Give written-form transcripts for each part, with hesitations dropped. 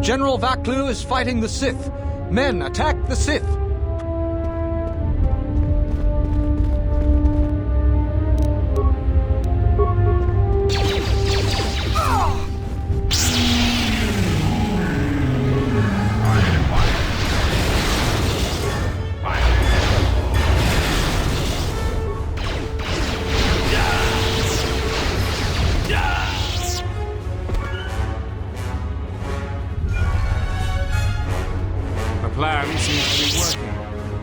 General Vaklu is fighting the Sith. Men, attack the Sith!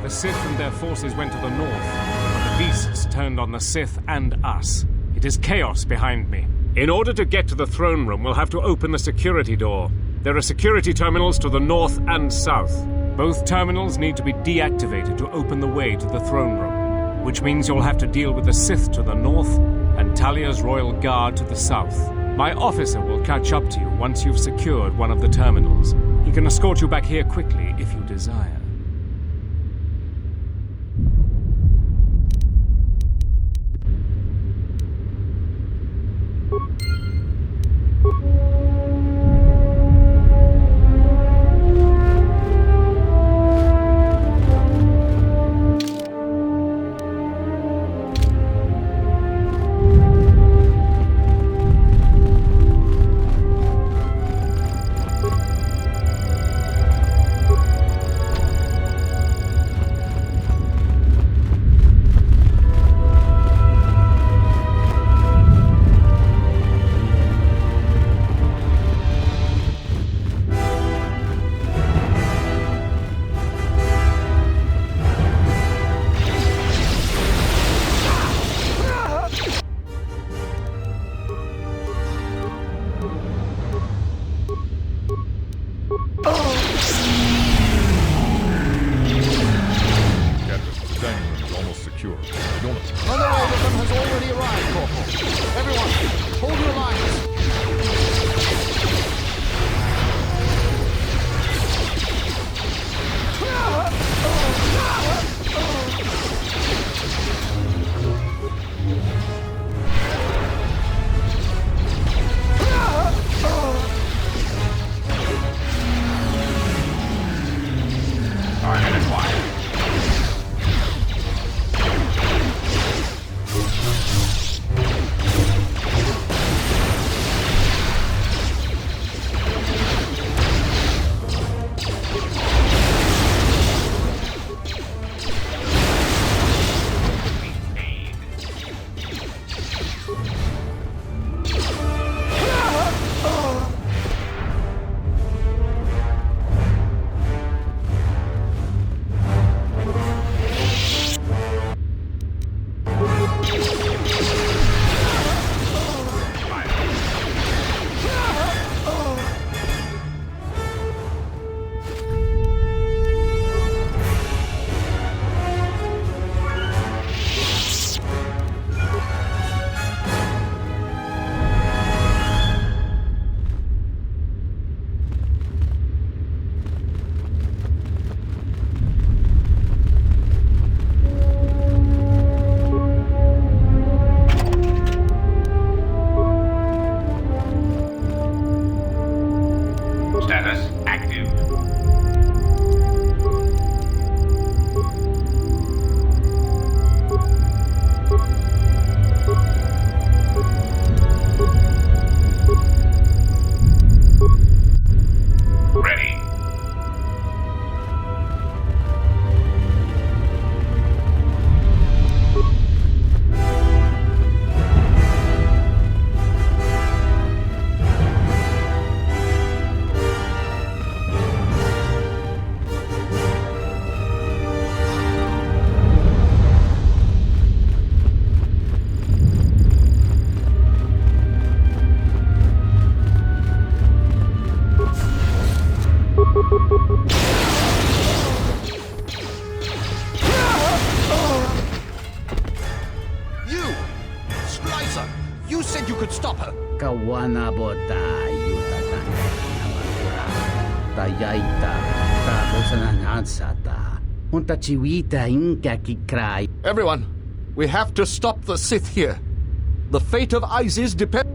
The Sith and their forces went to the north, but the beasts turned on the Sith and us. It is chaos behind me. In order to get to the throne room, we'll have to open the security door. There are security terminals to the north and south. Both terminals need to be deactivated to open the way to the throne room, which means you'll have to deal with the Sith to the north and Talia's Royal Guard to the south. My officer will catch up to you once you've secured one of the terminals. He can escort you back here quickly if you desire. Everyone, we have to stop the Sith here. The fate of Isis depends.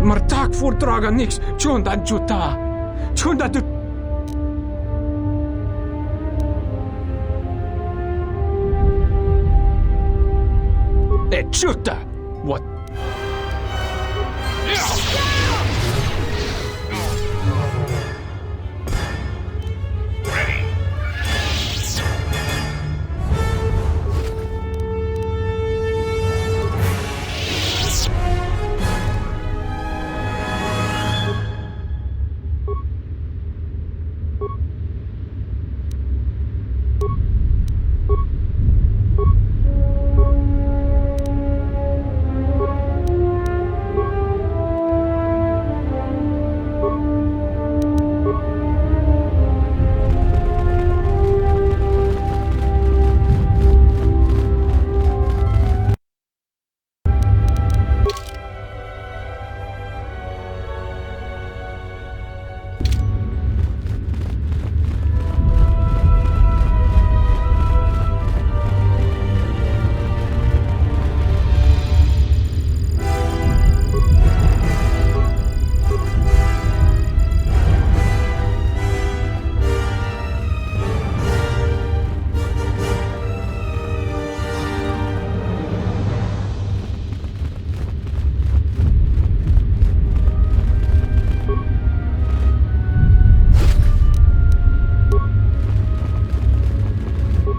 Maar taak voordragen niks. Chonda juta. Chonda de... Chuta. What?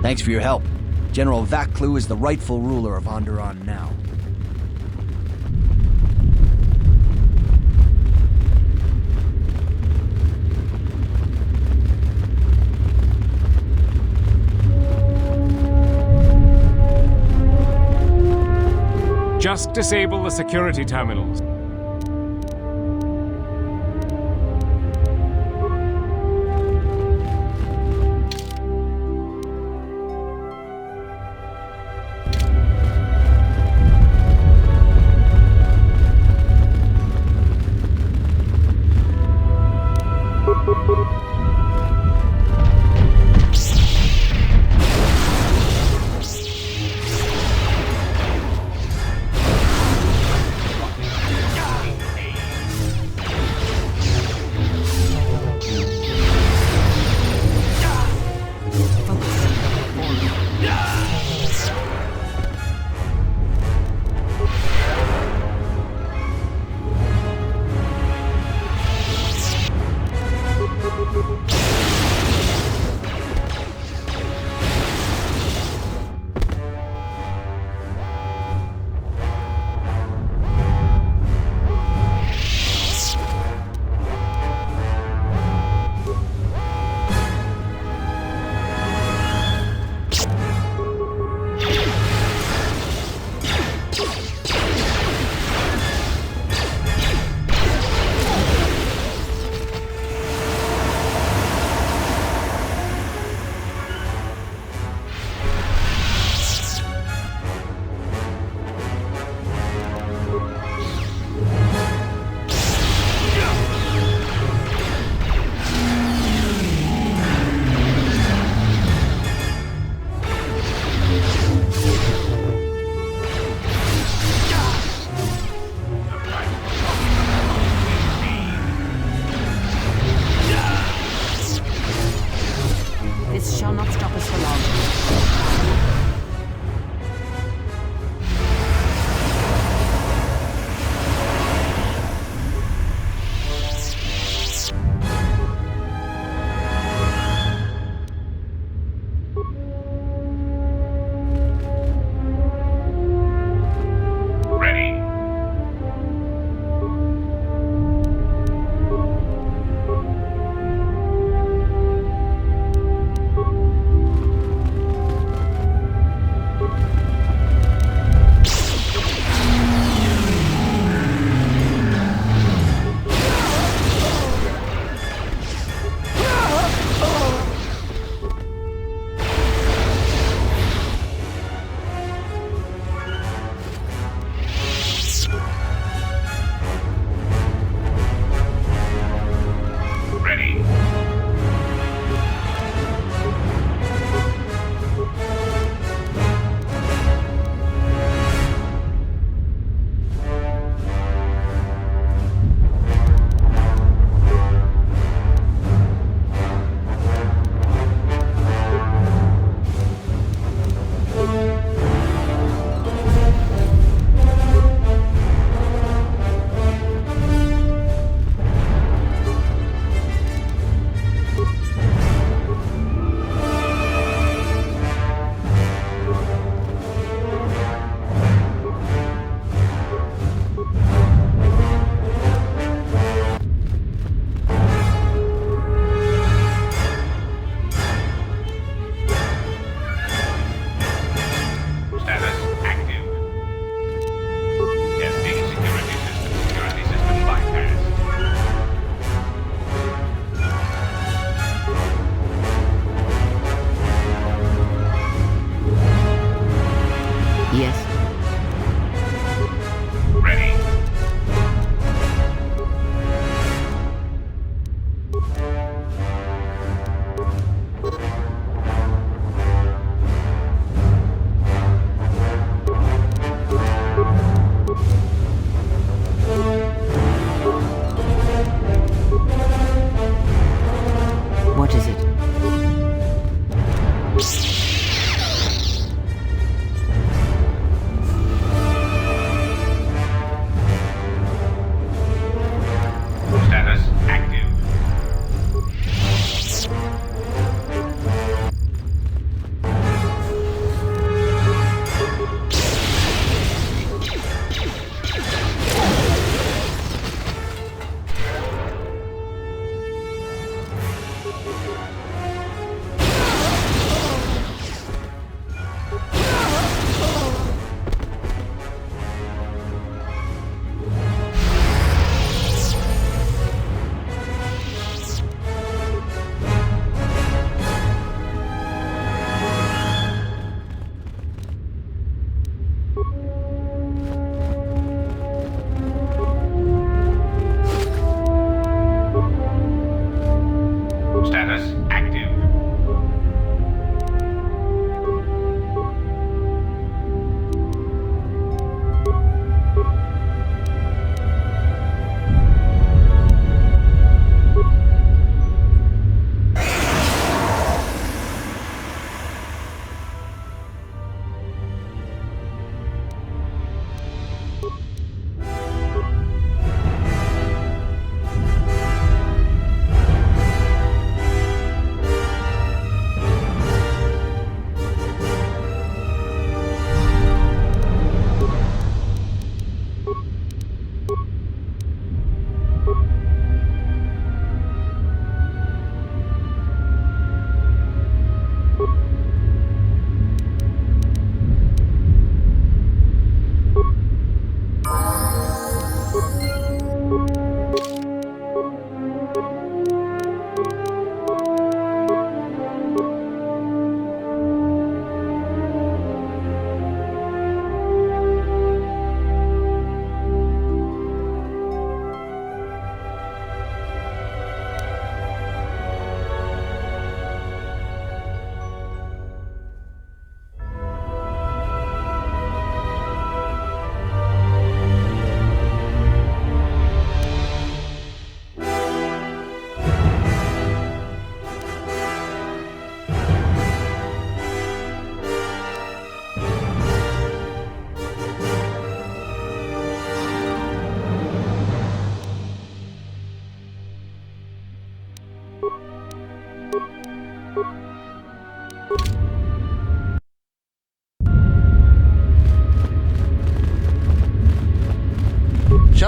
Thanks for your help. General Vaklu is the rightful ruler of Onderon now. Just disable the security terminals.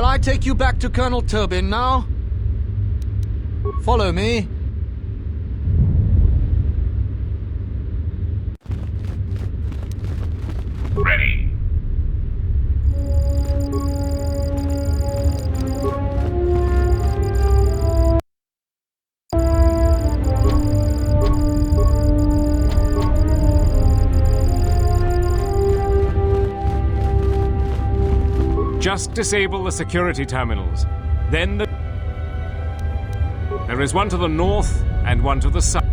I take you back to Colonel Tobin now? Follow me. Ready. Just disable the security terminals. Then there is one to the north and one to the south.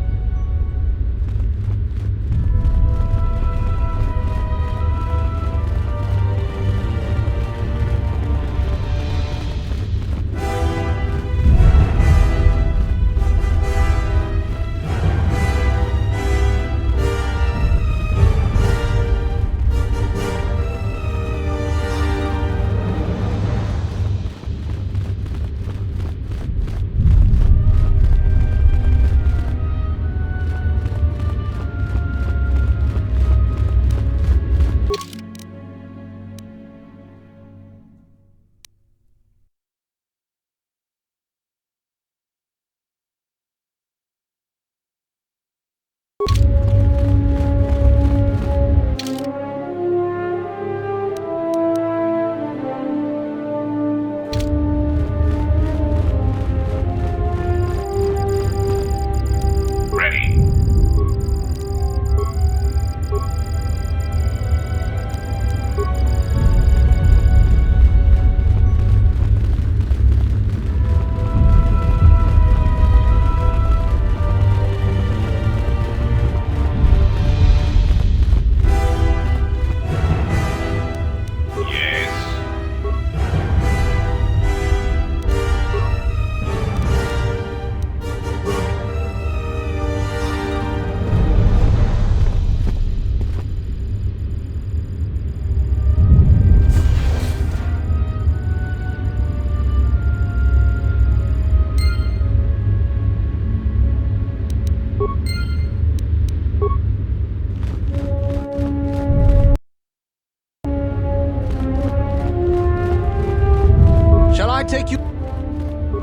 Take you.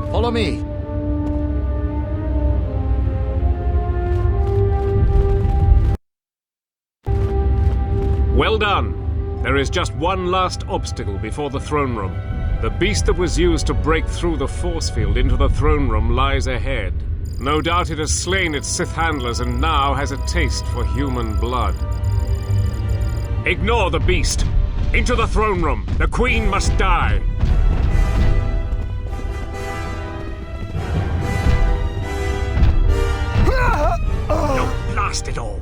Follow me. Well done. There is just one last obstacle before the throne room. The beast that was used to break through the force field into the throne room lies ahead. No doubt it has slain its Sith handlers and now has a taste for human blood. Ignore the beast. Into the throne room. The Queen must die. No, blast it all.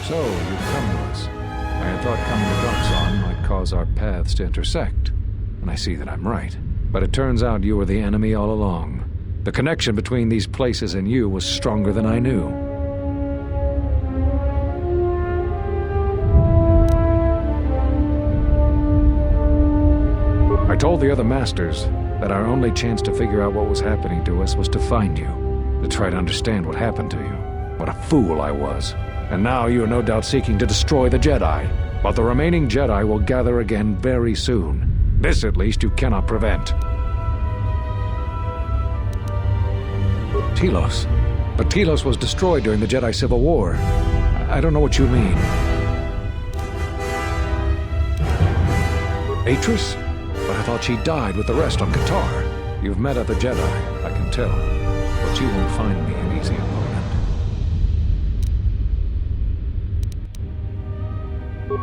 So, you've come to us. I had thought coming to Doxon might cause our paths to intersect, and I see that I'm right. But it turns out you were the enemy all along. The connection between these places and you was stronger than I knew. I told the other masters that our only chance to figure out what was happening to us was to find you, to try to understand what happened to you. What a fool I was. And now you are no doubt seeking to destroy the Jedi. But the remaining Jedi will gather again very soon. This, at least, you cannot prevent. Telos. But Telos was destroyed during the Jedi Civil War. I don't know what you mean. Atris? But I thought she died with the rest on Qatar. You've met other Jedi, I can tell. But you won't find me an easy opponent.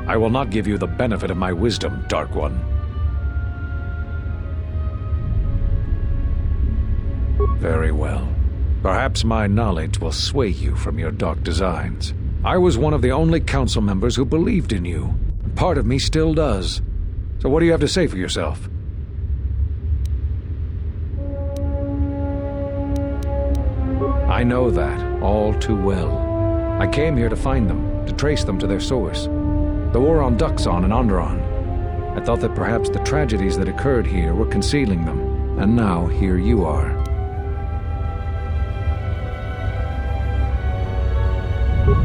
I will not give you the benefit of my wisdom, Dark One. Very well. Perhaps my knowledge will sway you from your dark designs. I was one of the only council members who believed in you. Part of me still does. So what do you have to say for yourself? I know that all too well. I came here to find them, to trace them to their source. The war on Duxon and Onderon. I thought that perhaps the tragedies that occurred here were concealing them, and now here you are.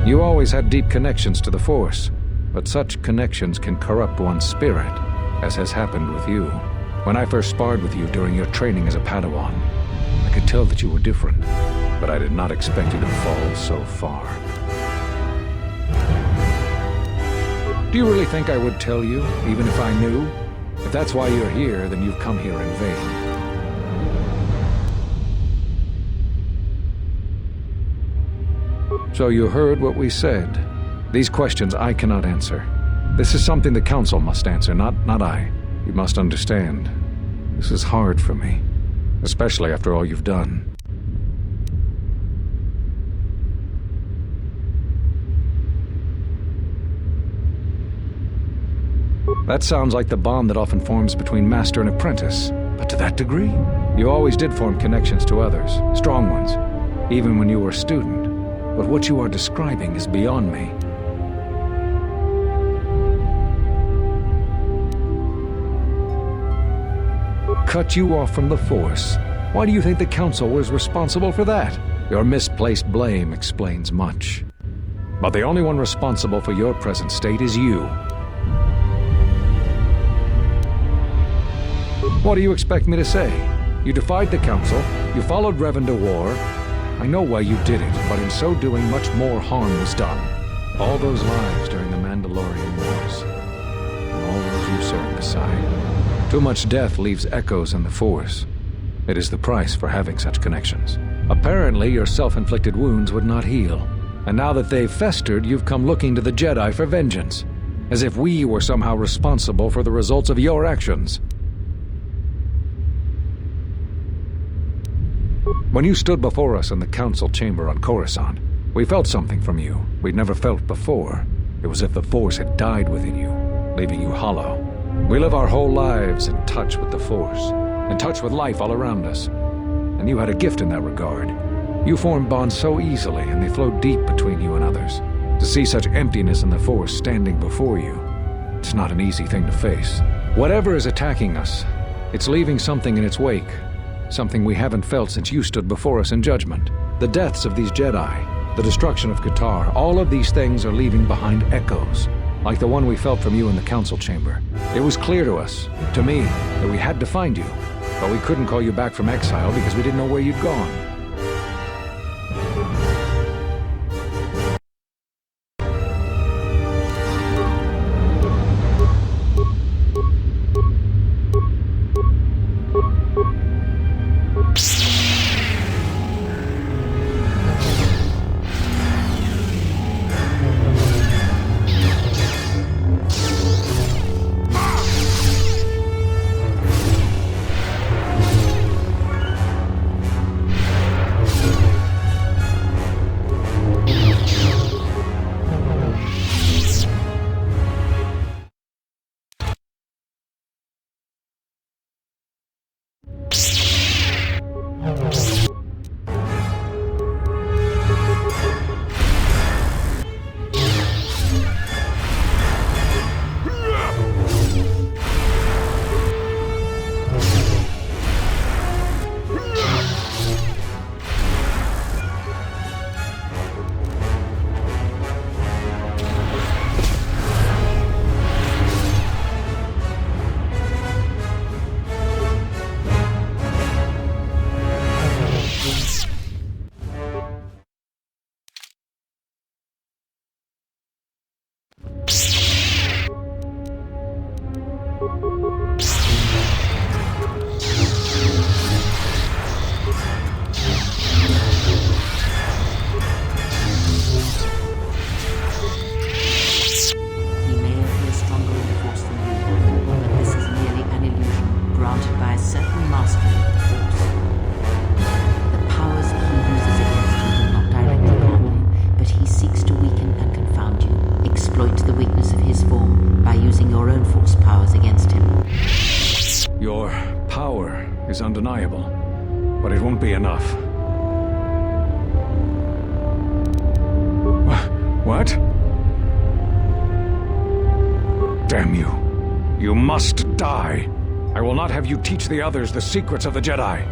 You always had deep connections to the Force, but such connections can corrupt one's spirit, as has happened with you. When I first sparred with you during your training as a Padawan, I could tell that you were different, but I did not expect you to fall so far. Do you really think I would tell you, even if I knew? If that's why you're here, then you've come here in vain. So you heard what we said. These questions I cannot answer. This is something the Council must answer, not I. You must understand. This is hard for me, especially after all you've done. That sounds like the bond that often forms between master and apprentice. But to that degree? You always did form connections to others, strong ones, even when you were a student. But what you are describing is beyond me. Cut you off from the Force. Why do you think the Council was responsible for that? Your misplaced blame explains much. But the only one responsible for your present state is you. What do you expect me to say? You defied the Council, you followed Revan to war. I know why you did it, but in so doing much more harm was done. All those lives during the Mandalorian Wars. And all those you served beside. Too much death leaves echoes in the Force. It is the price for having such connections. Apparently, your self-inflicted wounds would not heal. And now that they've festered, you've come looking to the Jedi for vengeance. As if we were somehow responsible for the results of your actions. When you stood before us in the Council chamber on Coruscant, we felt something from you we'd never felt before. It was as if the Force had died within you, leaving you hollow. We live our whole lives in touch with the Force, in touch with life all around us. And you had a gift in that regard. You formed bonds so easily, and they flowed deep between you and others. To see such emptiness in the Force standing before you, it's not an easy thing to face. Whatever is attacking us, it's leaving something in its wake. Something we haven't felt since you stood before us in judgment. The deaths of these Jedi, the destruction of Qatar, all of these things are leaving behind echoes, like the one we felt from you in the Council chamber. It was clear to us, to me, that we had to find you, but we couldn't call you back from exile because we didn't know where you'd gone. undeniable. But it won't be enough. What? Damn you. You must die. I will not have you teach the others the secrets of the Jedi.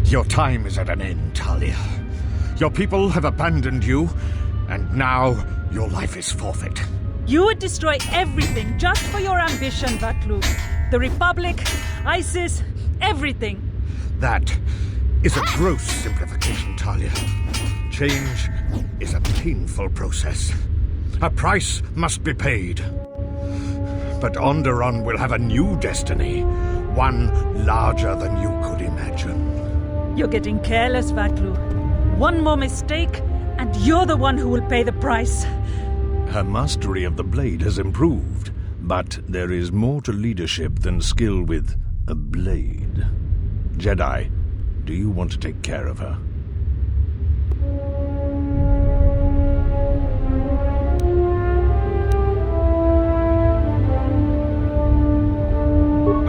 Your time is at an end, Talia. Your people have abandoned you, and now your life is forfeit. You would destroy everything just for your ambition, Vaklu. The Republic, ISIS, everything. That is a gross simplification, Talia. Change is a painful process. A price must be paid. But Onderon will have a new destiny, one larger than you could imagine. You're getting careless, Vaklu. One more mistake, and you're the one who will pay the price. Her mastery of the blade has improved, but there is more to leadership than skill with a blade. Jedi, do you want to take care of her?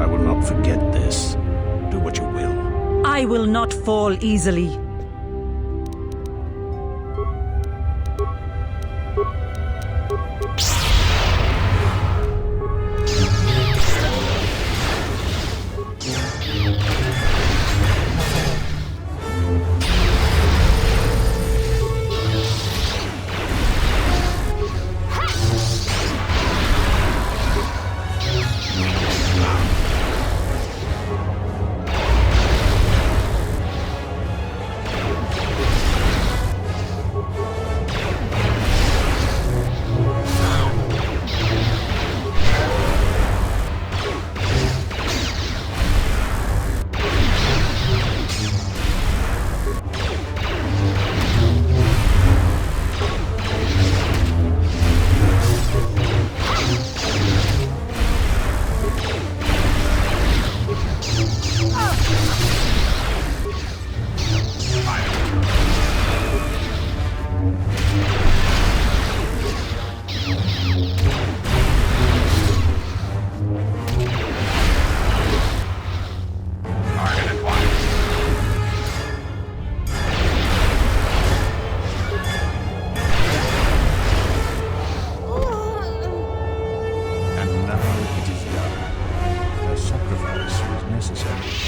I will not forget this. Do what you will. I will not fall easily.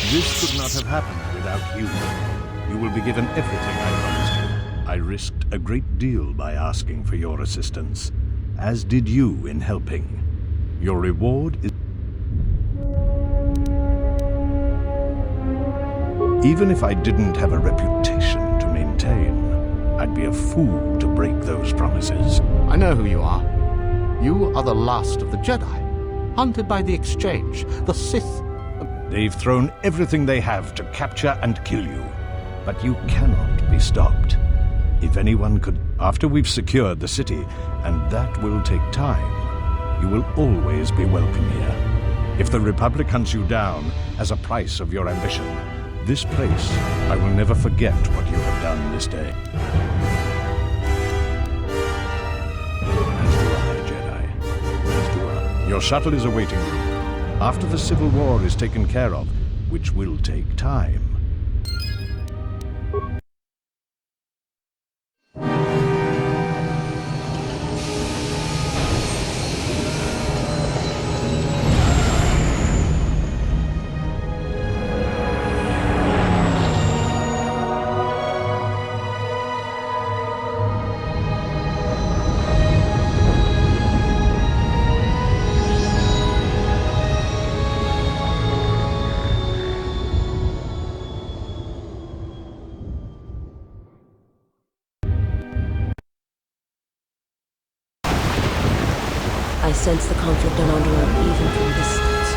This could not have happened without you. You will be given everything I promised you. I risked a great deal by asking for your assistance, as did you in helping. Your reward is... Even if I didn't have a reputation to maintain, I'd be a fool to break those promises. I know who you are. You are the last of the Jedi, hunted by the Exchange, the Sith. They've thrown everything they have to capture and kill you, but you cannot be stopped. If anyone could... After we've secured the city, and that will take time, you will always be welcome here. If the Republic hunts you down as a price of your ambition, this place, I will never forget what you have done this day. As do I, Jedi. As do I. Your shuttle is awaiting you. After the Civil War is taken care of, which will take time. I sense the conflict on Onderworld even from this distance.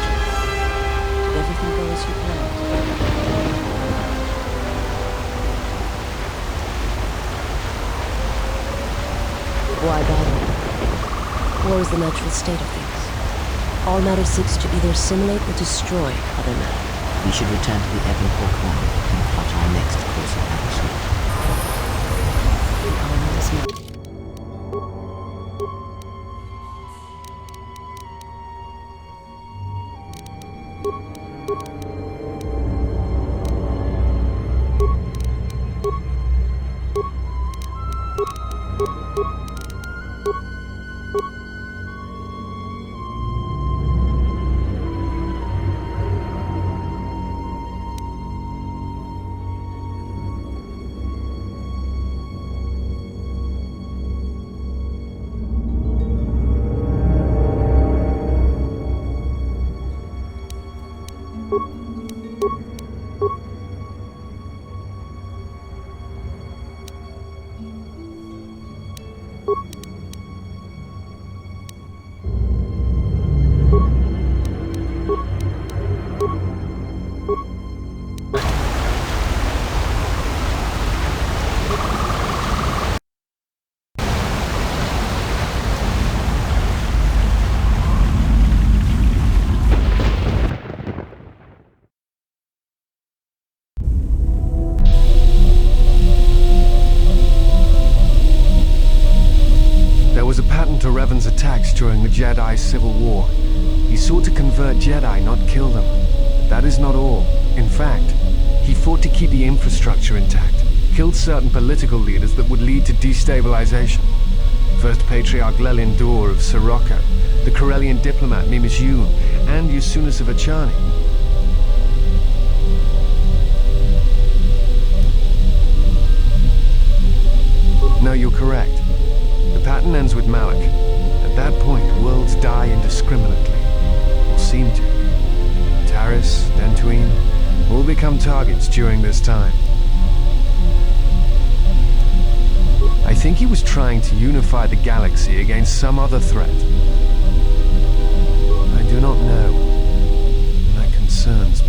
Did everything go as you planned? Why bother? War is the natural state of things. All matter seeks to either assimilate or destroy other matter. We should return to the Ebon now and plot our next course of action. The armor is not. Revan's attacks during the Jedi Civil War. He sought to convert Jedi, not kill them. But that is not all. In fact, he fought to keep the infrastructure intact, killed certain political leaders that would lead to destabilization. First Patriarch Lelin Dor of Sirocco, the Corellian diplomat Mimas Yoon, and Yusunas of Achani. No, you're correct. The pattern ends with Malak. At that point, worlds die indiscriminately. Or seem to. Taris, Dantooine, all become targets during this time. I think he was trying to unify the galaxy against some other threat. I do not know. And that concerns me.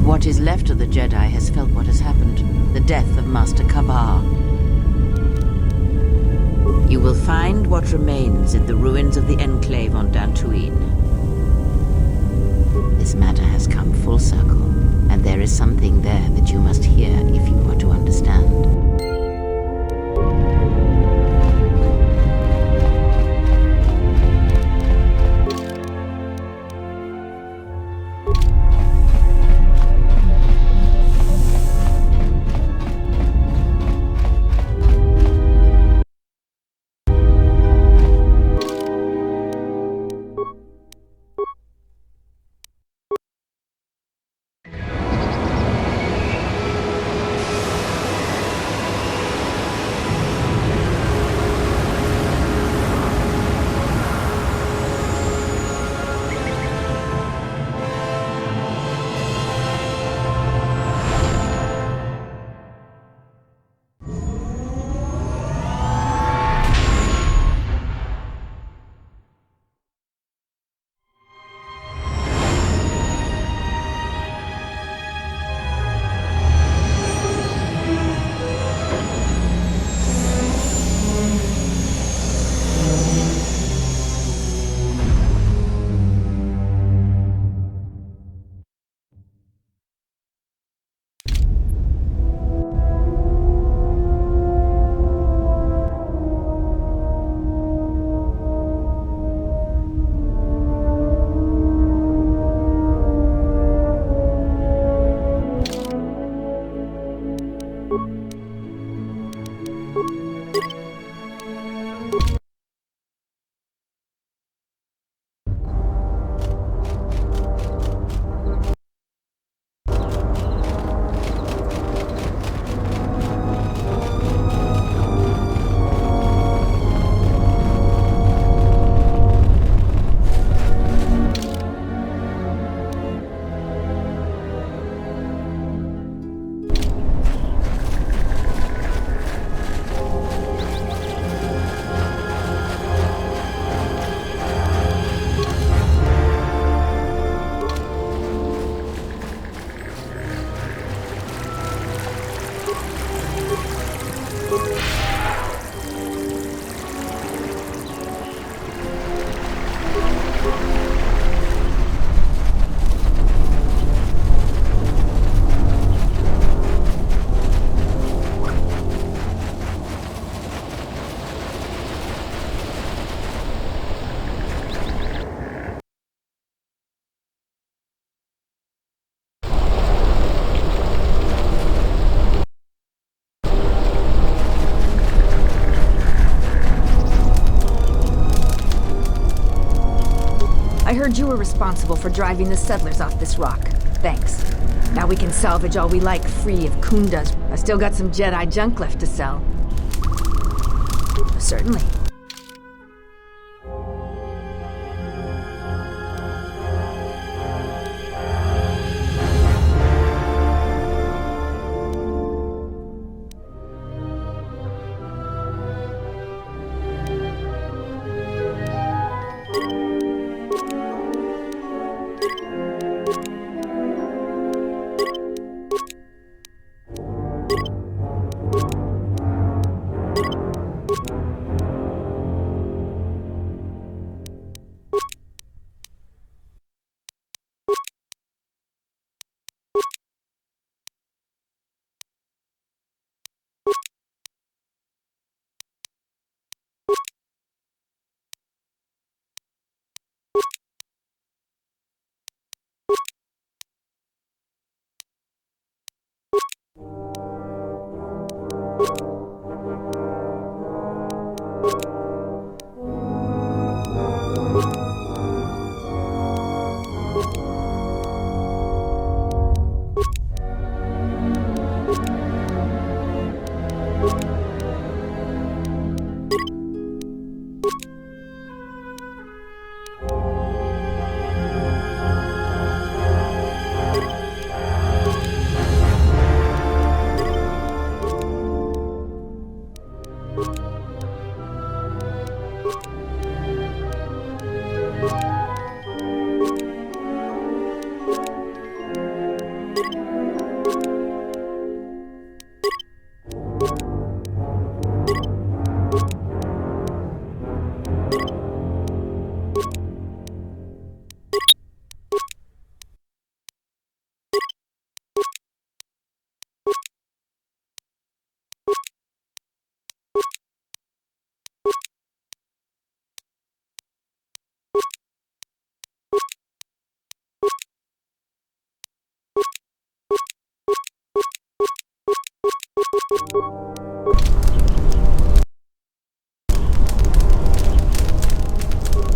What is left of the Jedi has felt what has happened. The death of Master Kavar. You will find what remains in the ruins of the Enclave on Dantooine. This matter has come full circle, and there is something there that you must hear if you are to understand. I heard you were responsible for driving the settlers off this rock. Thanks. Now we can salvage all we like free of Kunda's. I still got some Jedi junk left to sell. Certainly.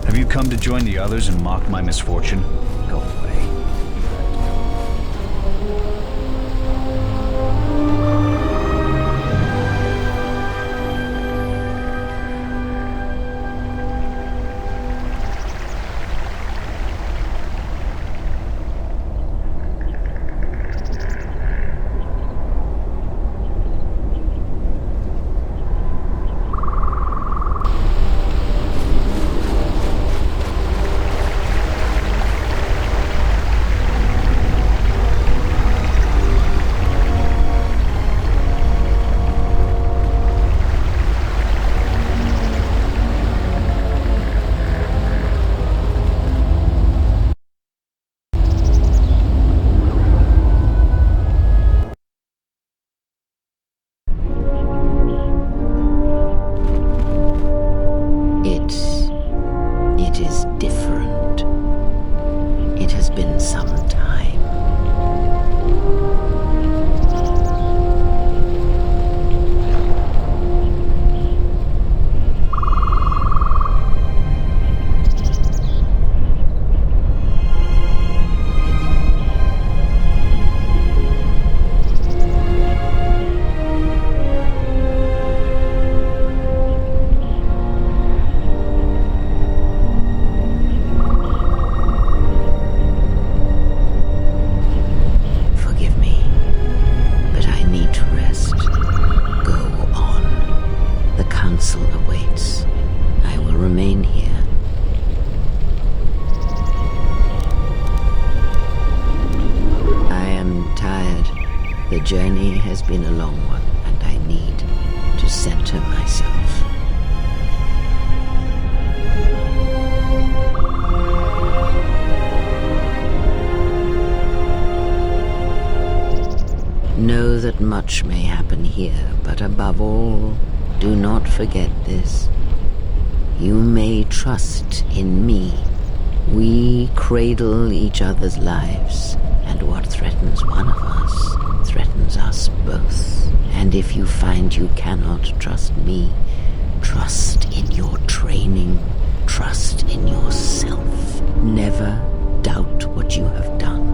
Have you come to join the others and mock my misfortune? Go away. has been a long one, and I need to center myself. Know that much may happen here, but above all, do not forget this. You may trust in me. We cradle each other's lives, and what threatens one of us threatens us both. And if you find you cannot trust me, trust in your training, trust in yourself. Never doubt what you have done.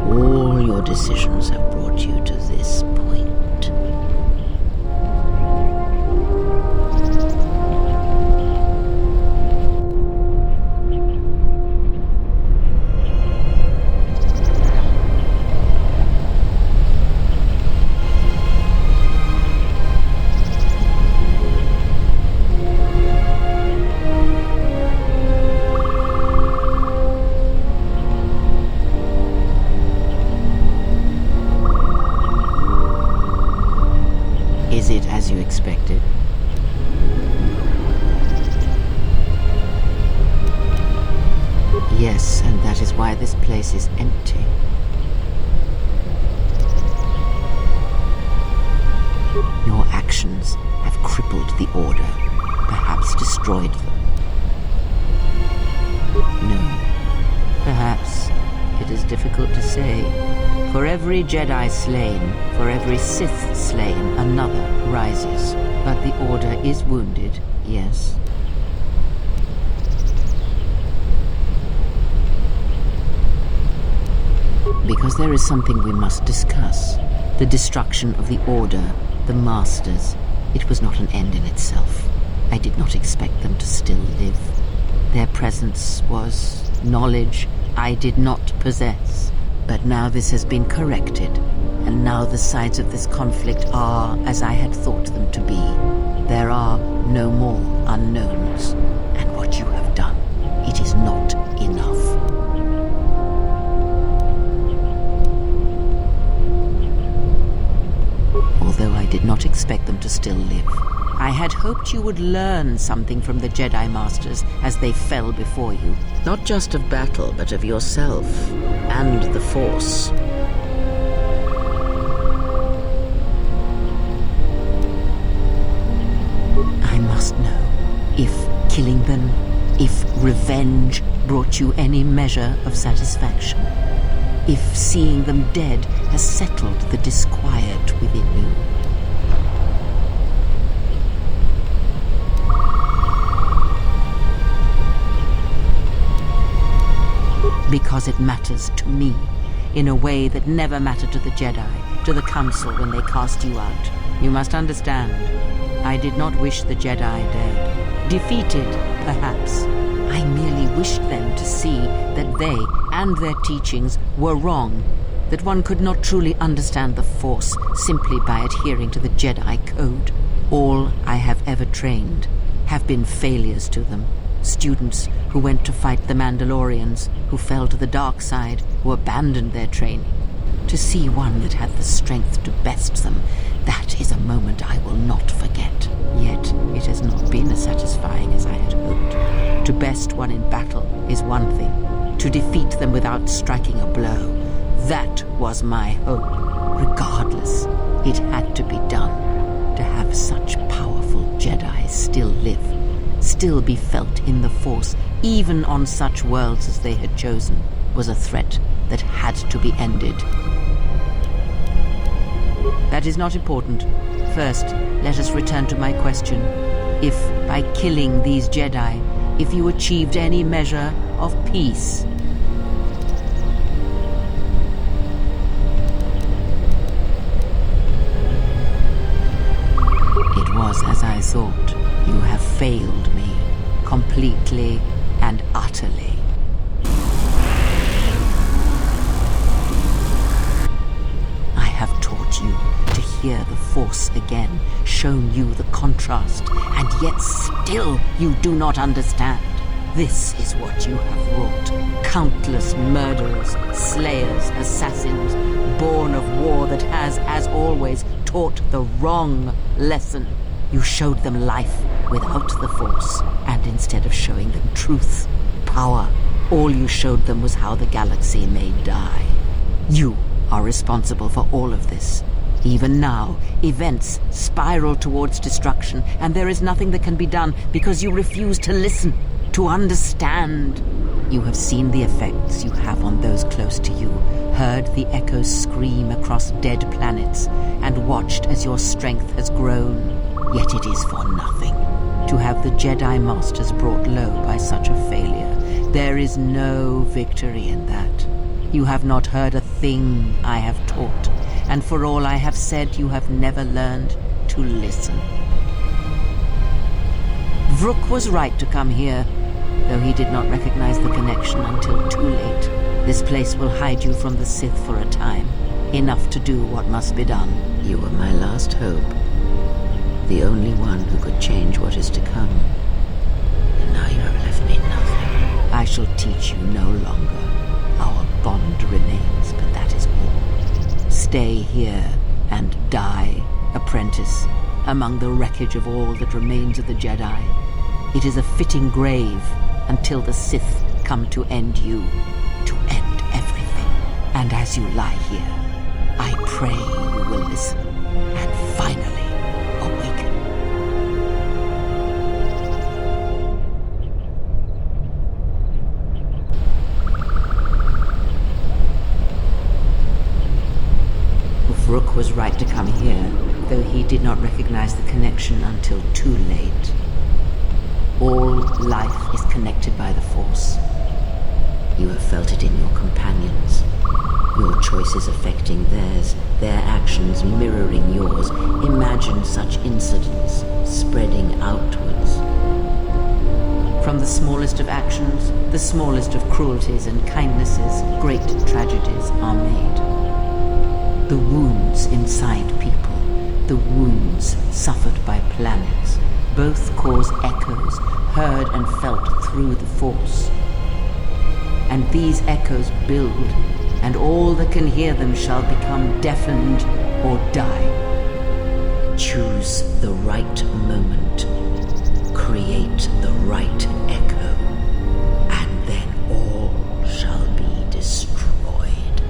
All your decisions have brought you to this point. Is it as you expected? Yes, and that is why this place is empty. Your actions have crippled the Order, perhaps destroyed them. No, perhaps it is difficult to say. For every Jedi slain, for every Sith slain, another rises. But the Order is wounded, yes. Because there is something we must discuss. The destruction of the Order, the Masters. It was not an end in itself. I did not expect them to still live. Their presence was knowledge I did not possess. But now this has been corrected, and now the sides of this conflict are as I had thought them to be. There are no more unknowns, and what you have done, it is not enough. Although I did not expect them to still live, I had hoped you would learn something from the Jedi Masters as they fell before you. Not just of battle, but of yourself and the Force. I must know if killing them, if revenge brought you any measure of satisfaction. If seeing them dead has settled the disquiet within you. Because it matters to me in a way that never mattered to the Jedi, to the Council when they cast you out. You must understand, I did not wish the Jedi dead. Defeated, perhaps. I merely wished them to see that they and their teachings were wrong, that one could not truly understand the Force simply by adhering to the Jedi Code. All I have ever trained have been failures to them. Students who went to fight the Mandalorians, who fell to the dark side, who abandoned their training. To see one that had the strength to best them, that is a moment I will not forget. Yet it has not been as satisfying as I had hoped. To best one in battle is one thing. To defeat them without striking a blow, that was my hope. Regardless, it had to be done. To have such powerful Jedi still live, still be felt in the Force, even on such worlds as they had chosen, was a threat that had to be ended. That is not important. First, let us return to my question. If, by killing these Jedi, if you achieved any measure of peace. It was as I thought. You have failed me, completely and utterly. I have taught you to hear the Force again, shown you the contrast, and yet still you do not understand. This is what you have wrought. Countless murderers, slayers, assassins, born of war that has, as always, taught the wrong lesson. You showed them life without the Force, and instead of showing them truth, power, all you showed them was how the galaxy may die. You are responsible for all of this. Even now, events spiral towards destruction, and there is nothing that can be done because you refuse to listen, to understand. You have seen the effects you have on those close to you, heard the echoes scream across dead planets, and watched as your strength has grown. Yet it is for nothing. To have the Jedi Masters brought low by such a failure, there is no victory in that. You have not heard a thing I have taught, and for all I have said, you have never learned to listen. Vrook was right to come here, though he did not recognize the connection until too late. This place will hide you from the Sith for a time, enough to do what must be done. You were my last hope, the only one who could change what is to come. And now you have left me nothing. I shall teach you no longer. Our bond remains, but that is all. Stay here and die, apprentice, among the wreckage of all that remains of the Jedi. It is a fitting grave until the Sith come to end you, to end everything. And as you lie here, I pray you will listen and finally awaken. Vrook was right to come here, though he did not recognize the connection until too late. All life is connected by the Force. You have felt it in your companions. Your choices affecting theirs, their actions mirroring yours. Imagine such incidents spreading outwards. From the smallest of actions, the smallest of cruelties and kindnesses, great tragedies are made. The wounds inside people, the wounds suffered by planets, both cause echoes heard and felt through the Force. And these echoes build, and all that can hear them shall become deafened or die. Choose the right moment. Create the right echo, and then all shall be destroyed.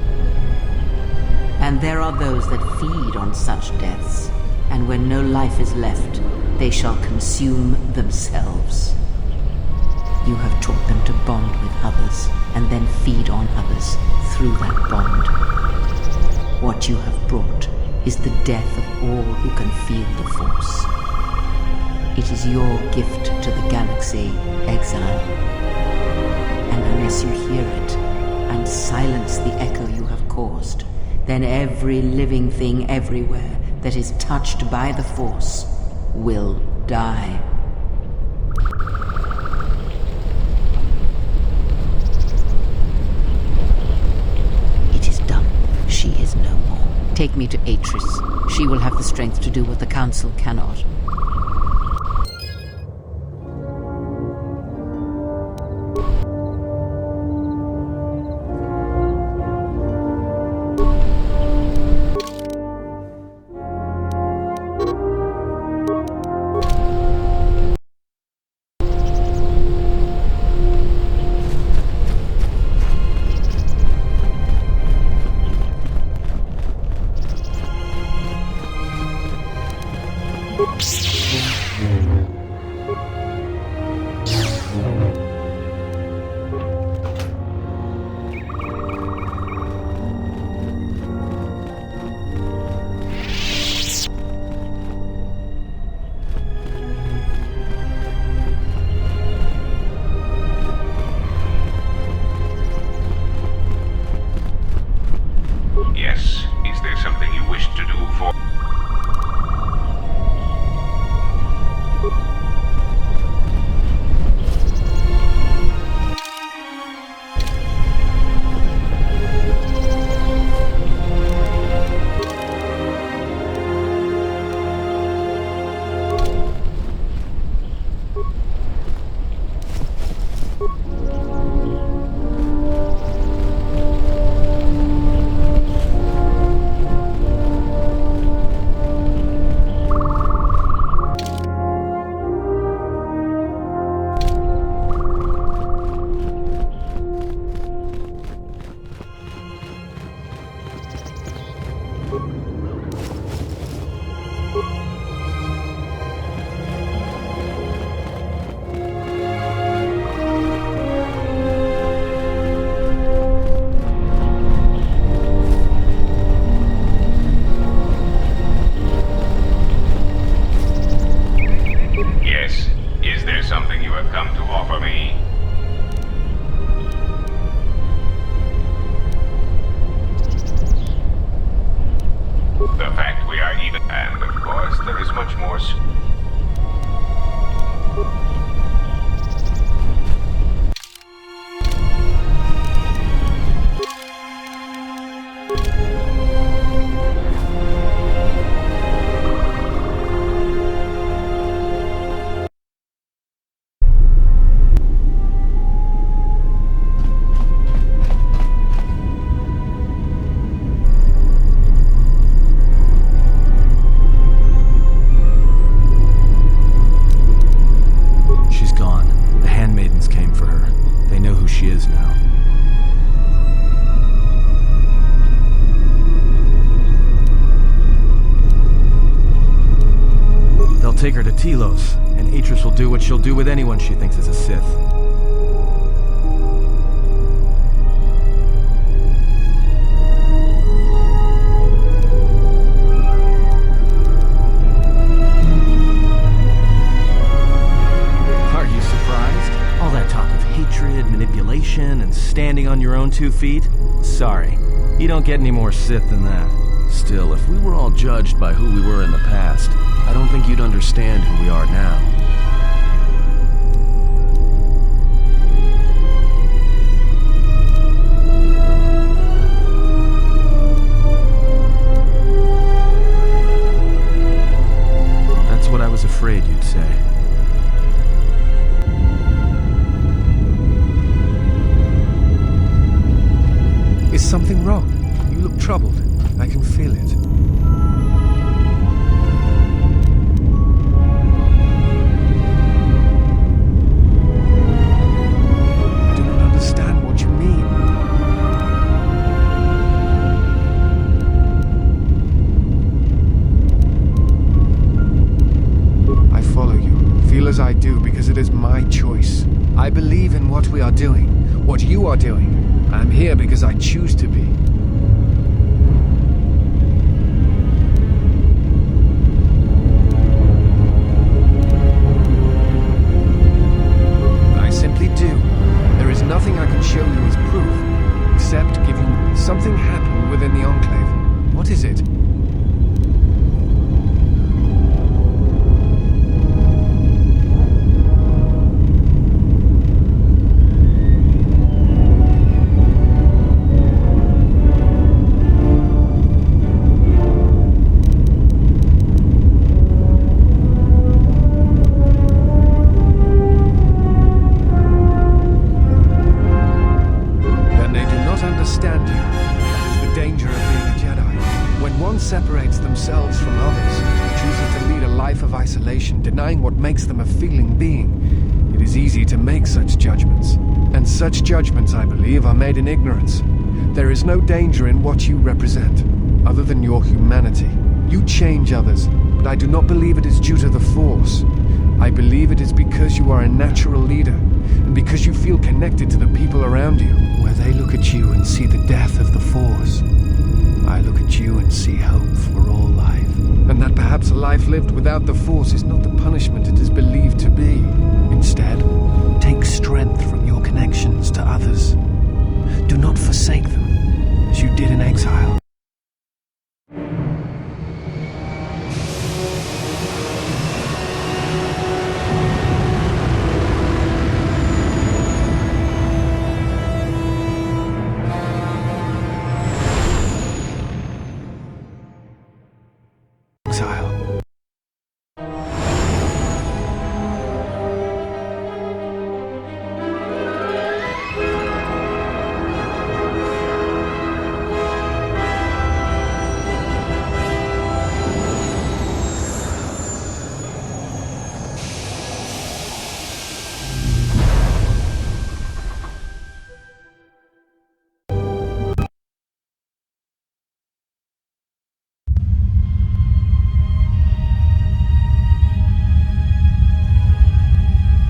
And there are those that feed on such deaths, and when no life is left, they shall consume themselves. You have taught them to bond with others, and then feed on others through that bond. What you have brought is the death of all who can feel the Force. It is your gift to the galaxy, exile. And unless you hear it, and silence the echo you have caused, then every living thing everywhere that is touched by the Force will die. It is done. She is no more. Take me to Atris. She will have the strength to do what the Council cannot. You take her to Telos, and Atris will do what she'll do with anyone she thinks is a Sith. Manipulation and standing on your own 2 feet? Sorry, you don't get any more Sith than that. Still, if we were all judged by who we were in the past, I don't think you'd understand who we are now. That's what I was afraid you'd say. Is something wrong? You look troubled. I can feel it. I do not understand what you mean. I follow you. Feel as I do because it is my choice. I believe in what we are doing, what you are doing. I'm here because I choose to be. I simply do. There is nothing I can show you as proof, except give you something happened within the Enclave. What is it? Denying what makes them a feeling being. It is easy to make such judgments. And such judgments, I believe, are made in ignorance. There is no danger in what you represent, other than your humanity. You change others, but I do not believe it is due to the Force. I believe it is because you are a natural leader, and because you feel connected to the people around you. Where they look at you and see the death of the Force, I look at you and see hope for all life. And that perhaps a life lived without the Force is not the punishment it is believed to be. Instead, take strength from your connections to others. Do not forsake them, as you did in exile.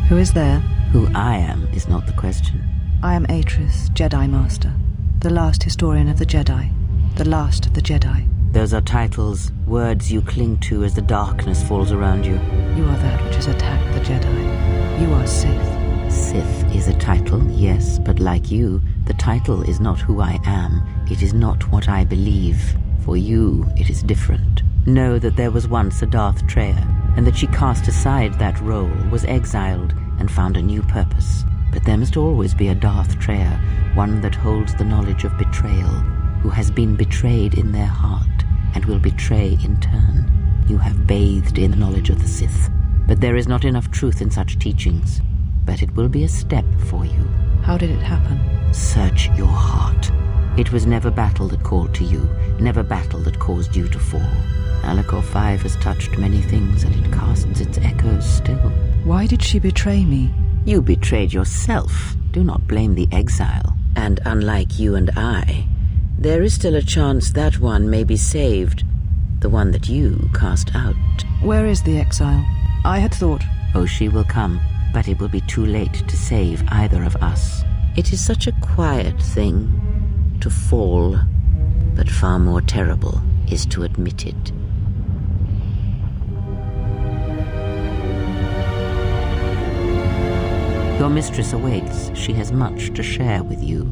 Who is there? Who I am is not the question. I am Atris, Jedi Master, the last historian of the Jedi, the last of the Jedi. Those are titles, words you cling to as the darkness falls around you. You are that which has attacked the Jedi. You are Sith. Sith is a title, yes, but like you, the title is not who I am. It is not what I believe. For you, it is different. Know that there was once a Darth Treya, and that she cast aside that role, was exiled, and found a new purpose. But there must always be a Darth Treya, one that holds the knowledge of betrayal, who has been betrayed in their heart, and will betray in turn. You have bathed in the knowledge of the Sith, but there is not enough truth in such teachings. But it will be a step for you. How did it happen? Search your heart. It was never battle that called to you, never battle that caused you to fall. Alacor 5 has touched many things, and it casts its echoes still. Why did she betray me? You betrayed yourself. Do not blame the exile. And unlike you and I, there is still a chance that one may be saved. The one that you cast out. Where is the exile? I had thought... Oh, she will come, but it will be too late to save either of us. It is such a quiet thing to fall, but far more terrible is to admit it. Your mistress awaits. She has much to share with you.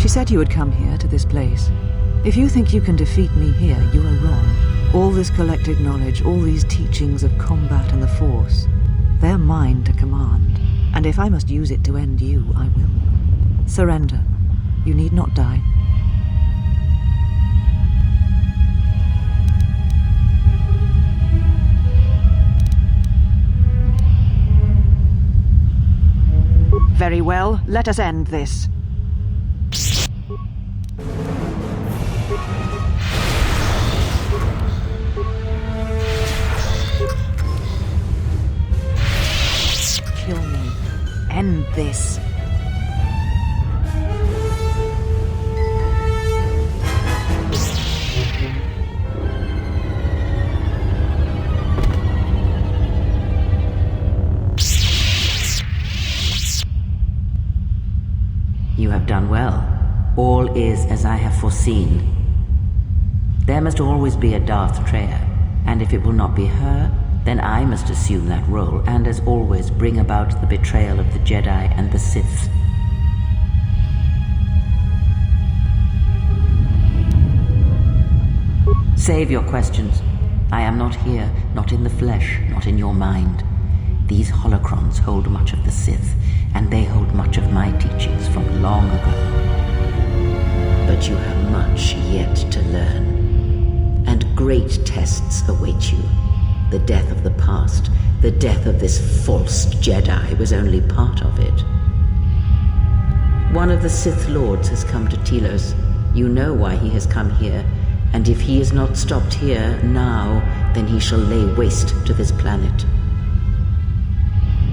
said you would come here, to this place. If you think you can defeat me here, you are wrong. All this collected knowledge, all these teachings of combat and the Force, they're mine to command. And if I must use it to end you, I will. Surrender. You need not die. Very well, let us end this. Kill me. End this. You have done well. All is as I have foreseen. There must always be a Darth Treya, and if it will not be her, then I must assume that role, and as always bring about the betrayal of the Jedi and the Sith. Save your questions. I am not here, not in the flesh, not in your mind. These holocrons hold much of the Sith, and they hold much of my teachings from long ago. But you have much yet to learn, and great tests await you. The death of the past, the death of this false Jedi was only part of it. One of the Sith Lords has come to Telos. You know why he has come here, and if he is not stopped here now, then he shall lay waste to this planet.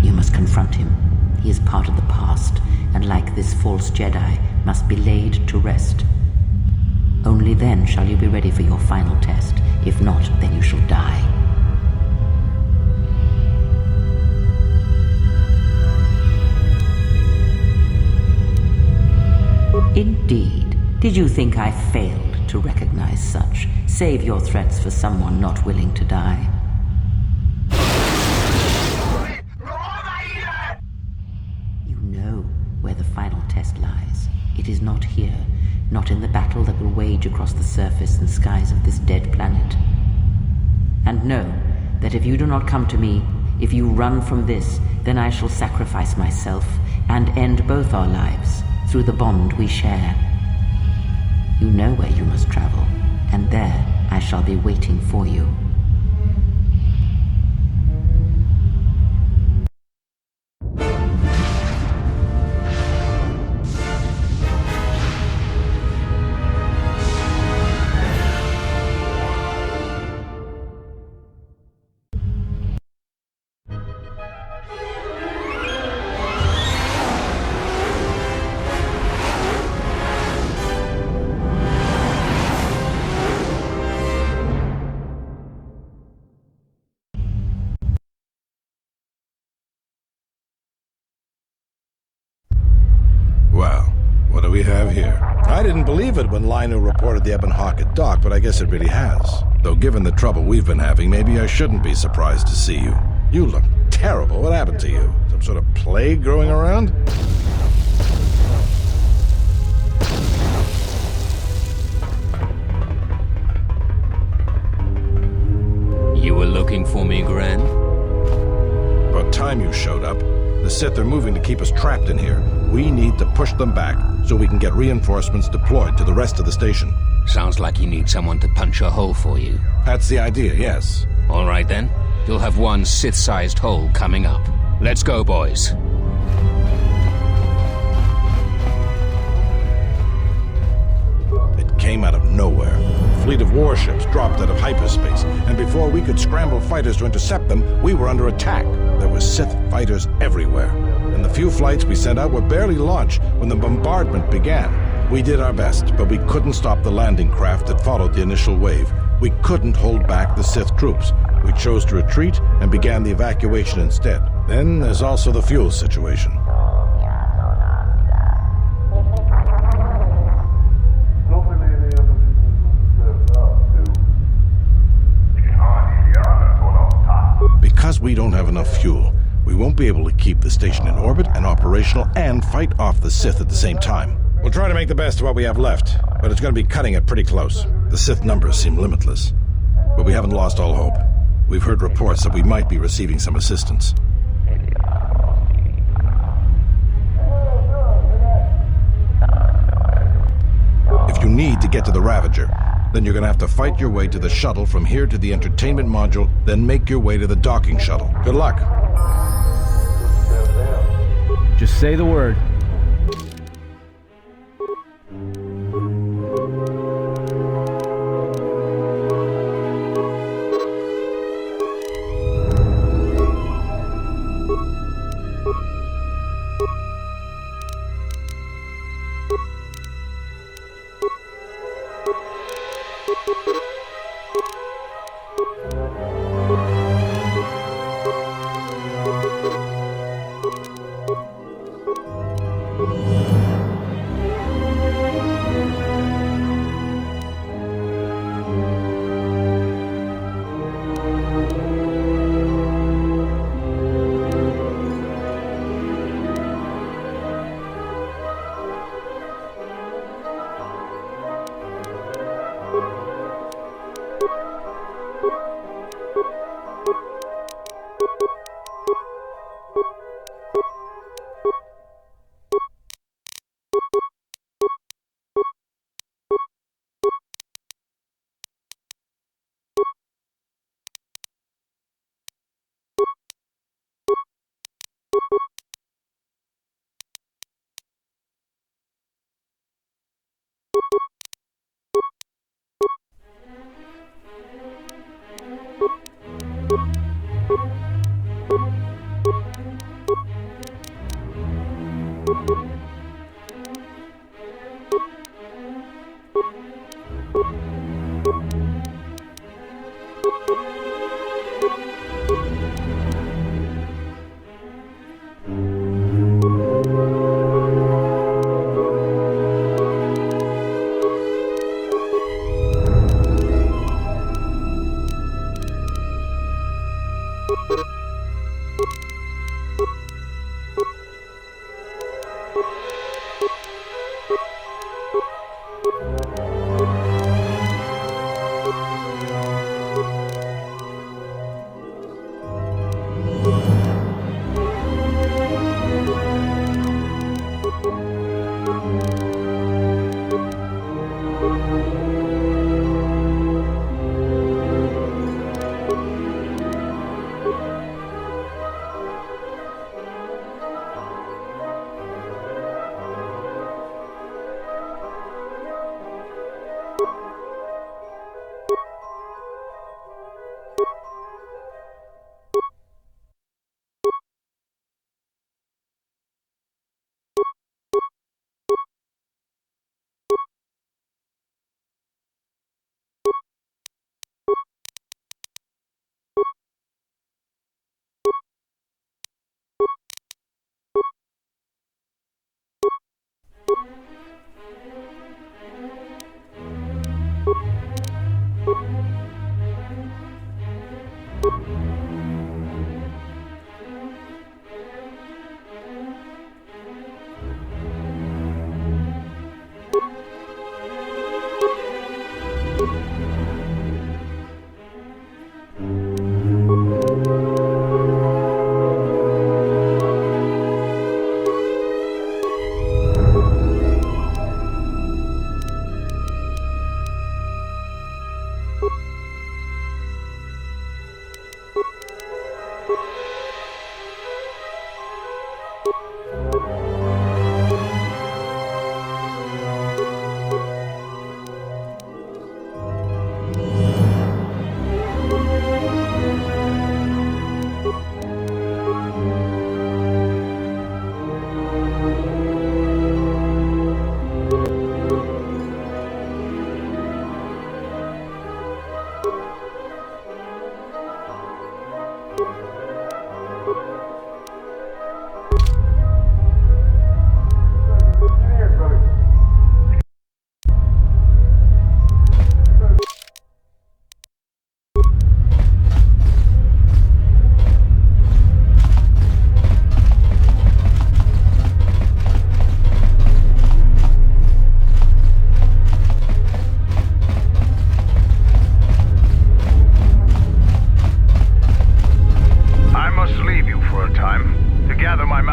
You must confront him. He is part of the past, and like this false Jedi, must be laid to rest. Only then shall you be ready for your final test. If not, then you shall die. Indeed. Did you think I failed to recognize such? Save your threats for someone not willing to die. You know where the final test lies. It is not here, not in the battle that will wage across the surface and skies of this dead planet. And know that if you do not come to me, if you run from this, then I shall sacrifice myself and end both our lives through the bond we share. You know where you must travel, and there I shall be waiting for you. We have here. I didn't believe it when Lino reported the Ebon Hawk at dock, but I guess it really has. Though given the trouble we've been having, maybe I shouldn't be surprised to see you. You look terrible. What happened to you? Some sort of plague growing around? You were looking for me, Gran? About time you showed up. The Sith are moving to keep us trapped in here. We need to push them back so we can get reinforcements deployed to the rest of the station. Sounds like you need someone to punch a hole for you. That's the idea, yes. All right then. You'll have one Sith-sized hole coming up. Let's go, boys. It came out of nowhere. A fleet of warships dropped out of hyperspace, and before we could scramble fighters to intercept them, we were under attack. There were Sith fighters everywhere. And the few flights we sent out were barely launched when the bombardment began. We did our best, but we couldn't stop the landing craft that followed the initial wave. We couldn't hold back the Sith troops. We chose to retreat and began the evacuation instead. Then there's also the fuel situation. Because we don't have enough fuel, we won't be able to keep the station in orbit and operational and fight off the Sith at the same time. We'll try to make the best of what we have left, but it's going to be cutting it pretty close. The Sith numbers seem limitless, but we haven't lost all hope. We've heard reports that we might be receiving some assistance. need to get to the Ravager. Then you're gonna have to fight your way to the shuttle from here to the entertainment module, then make your way to the docking shuttle. Good luck. Just say the word.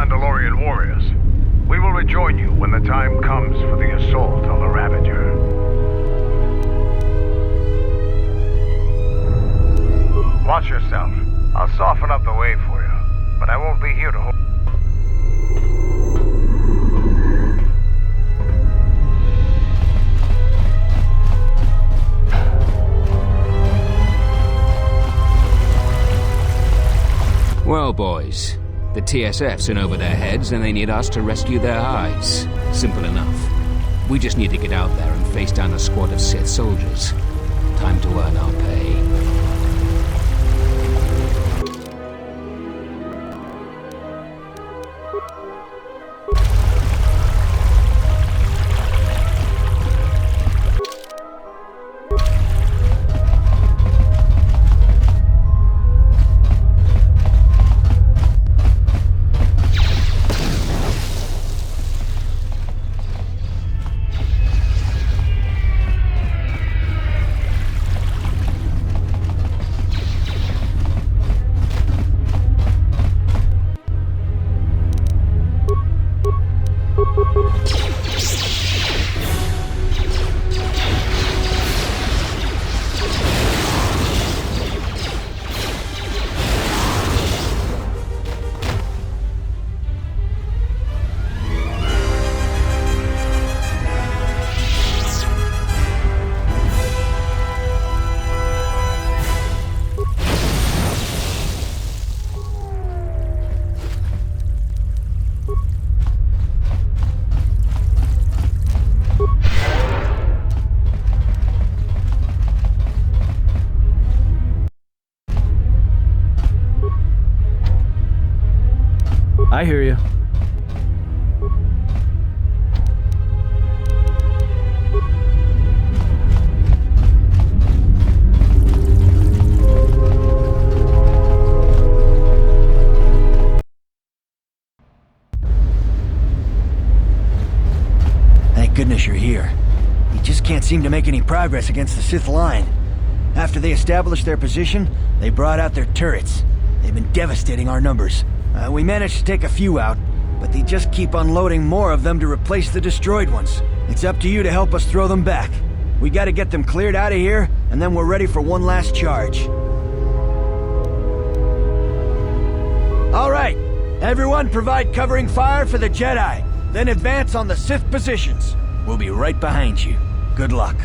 Mandalorian warriors. We will rejoin you when the time comes for the assault on the Ravager. Watch yourself. I'll soften up the way for you, but I won't be here to hold. Well, boys, the TSF's in over their heads and they need us to rescue their hides. Simple enough. We just need to get out there and face down a squad of Sith soldiers. Time to earn our pay. I hear you. Thank goodness you're here. You just can't seem to make any progress against the Sith line. After they established their position, they brought out their turrets. They've been devastating our numbers. We managed to take a few out, but they just keep unloading more of them to replace the destroyed ones. It's up to you to help us throw them back. We gotta get them cleared out of here, and then we're ready for one last charge. All right, everyone provide covering fire for the Jedi, then advance on the Sith positions. We'll be right behind you. Good luck.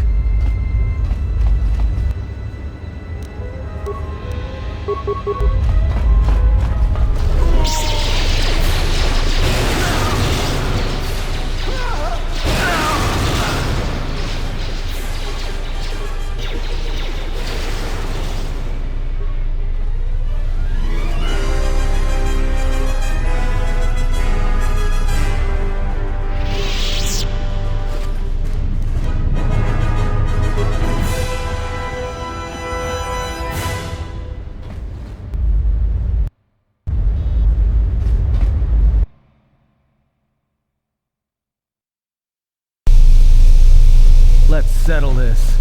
Let's settle this.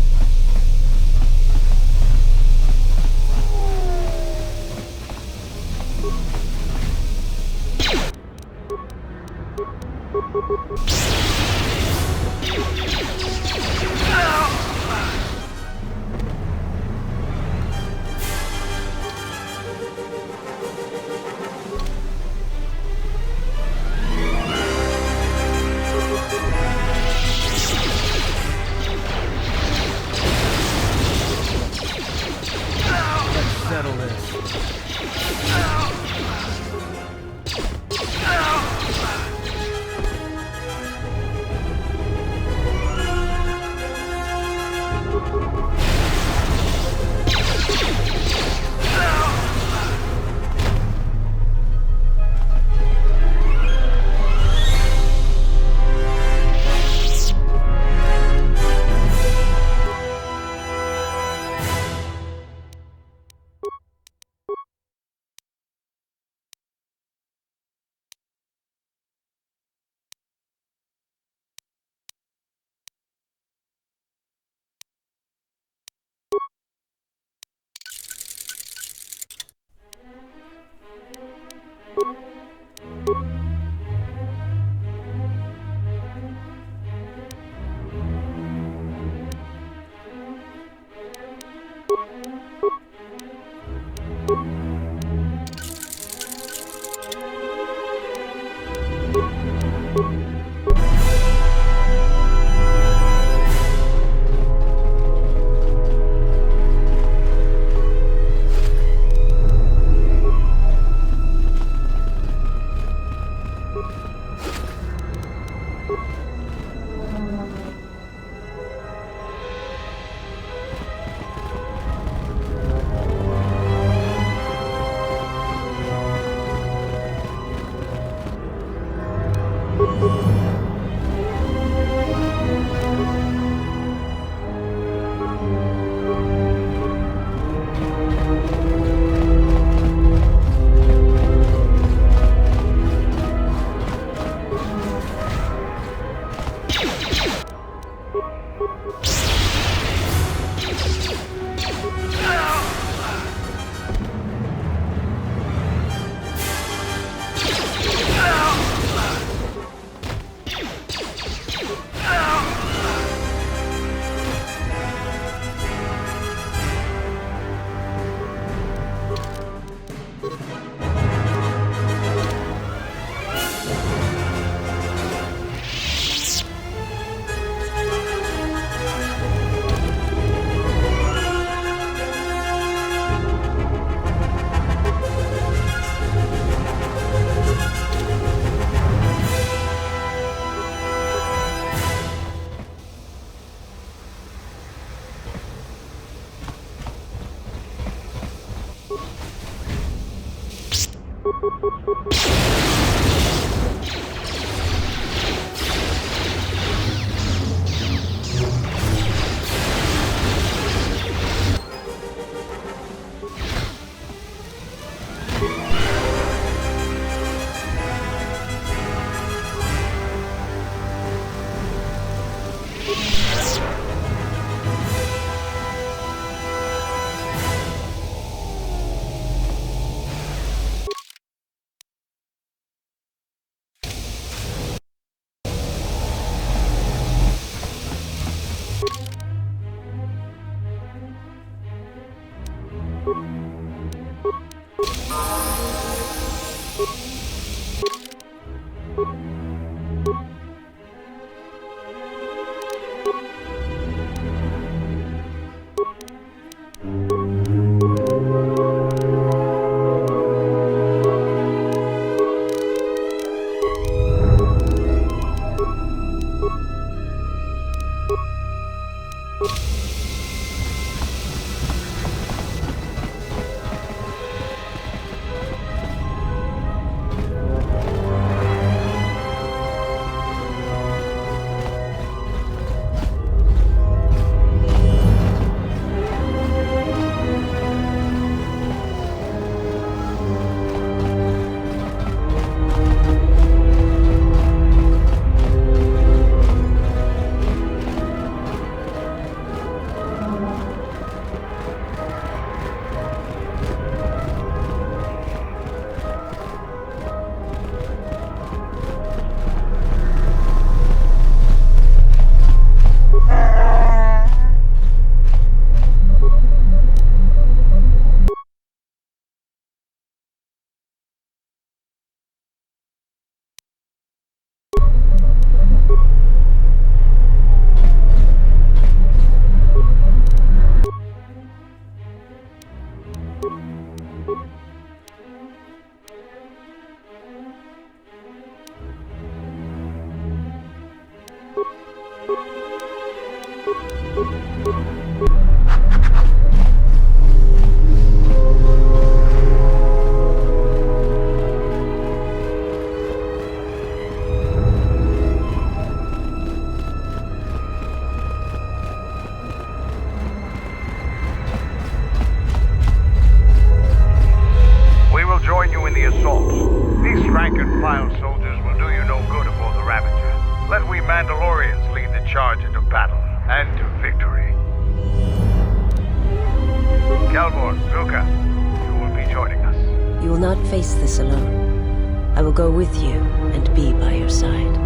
Face this alone. I will go with you and be by your side.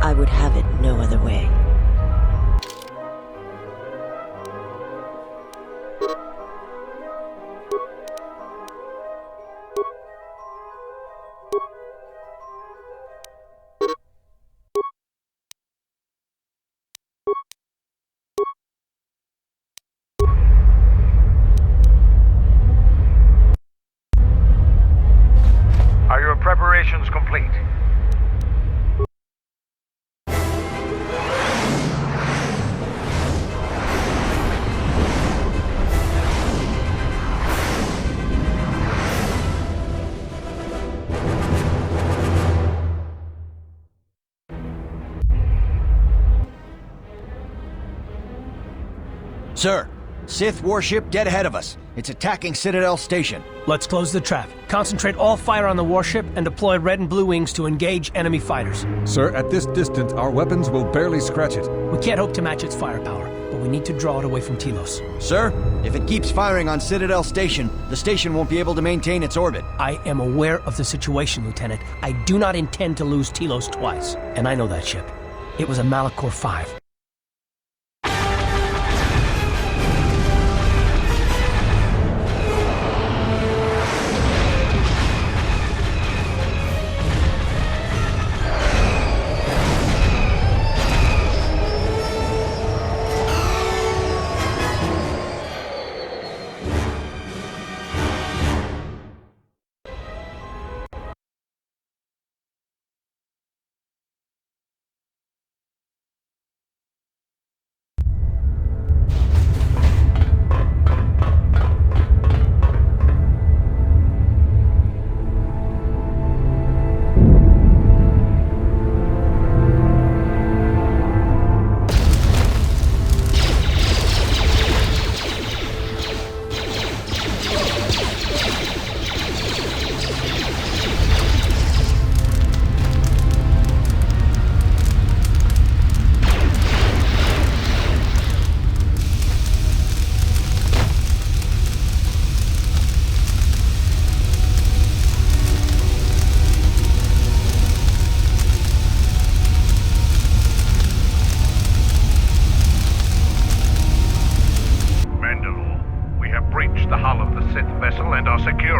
I would have it no other way. Preparations complete. Sir, Sith warship dead ahead of us. It's attacking Citadel Station. Let's close the trap. Concentrate all fire on the warship and deploy red and blue wings to engage enemy fighters. Sir, at this distance, our weapons will barely scratch it. We can't hope to match its firepower, but we need to draw it away from Telos. Sir, if it keeps firing on Citadel Station, the station won't be able to maintain its orbit. I am aware of the situation, Lieutenant. I do not intend to lose Telos twice, and I know that ship. It was a Malachor 5.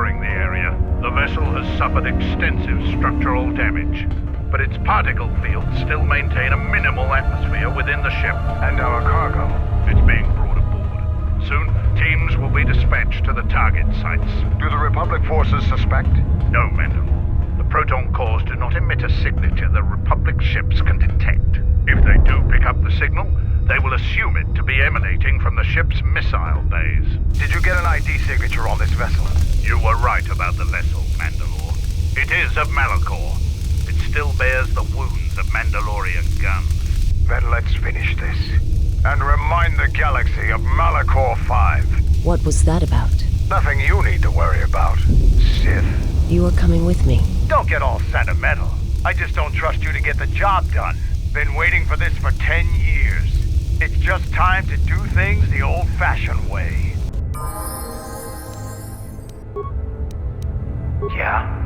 exploring the area, the vessel has suffered extensive structural damage. But its particle fields still maintain a minimal atmosphere within the ship. And our cargo? It's being brought aboard. Soon, teams will be dispatched to the target sites. Do the Republic forces suspect? No, Mandalore. The proton cores do not emit a signature the Republic ships can detect. If they do pick up the signal, they will assume it to be emanating from the ship's missile bays. Did you get an ID signature on this vessel? You were right about the vessel, Mandalore. It is of Malachor. It still bears the wounds of Mandalorian guns. Then let's finish this. And remind the galaxy of Malachor 5. What was that about? Nothing you need to worry about, Sith. You are coming with me. Don't get all sentimental. I just don't trust you to get the job done. Been waiting for this for 10 years. It's just time to do things the old-fashioned way. Yeah?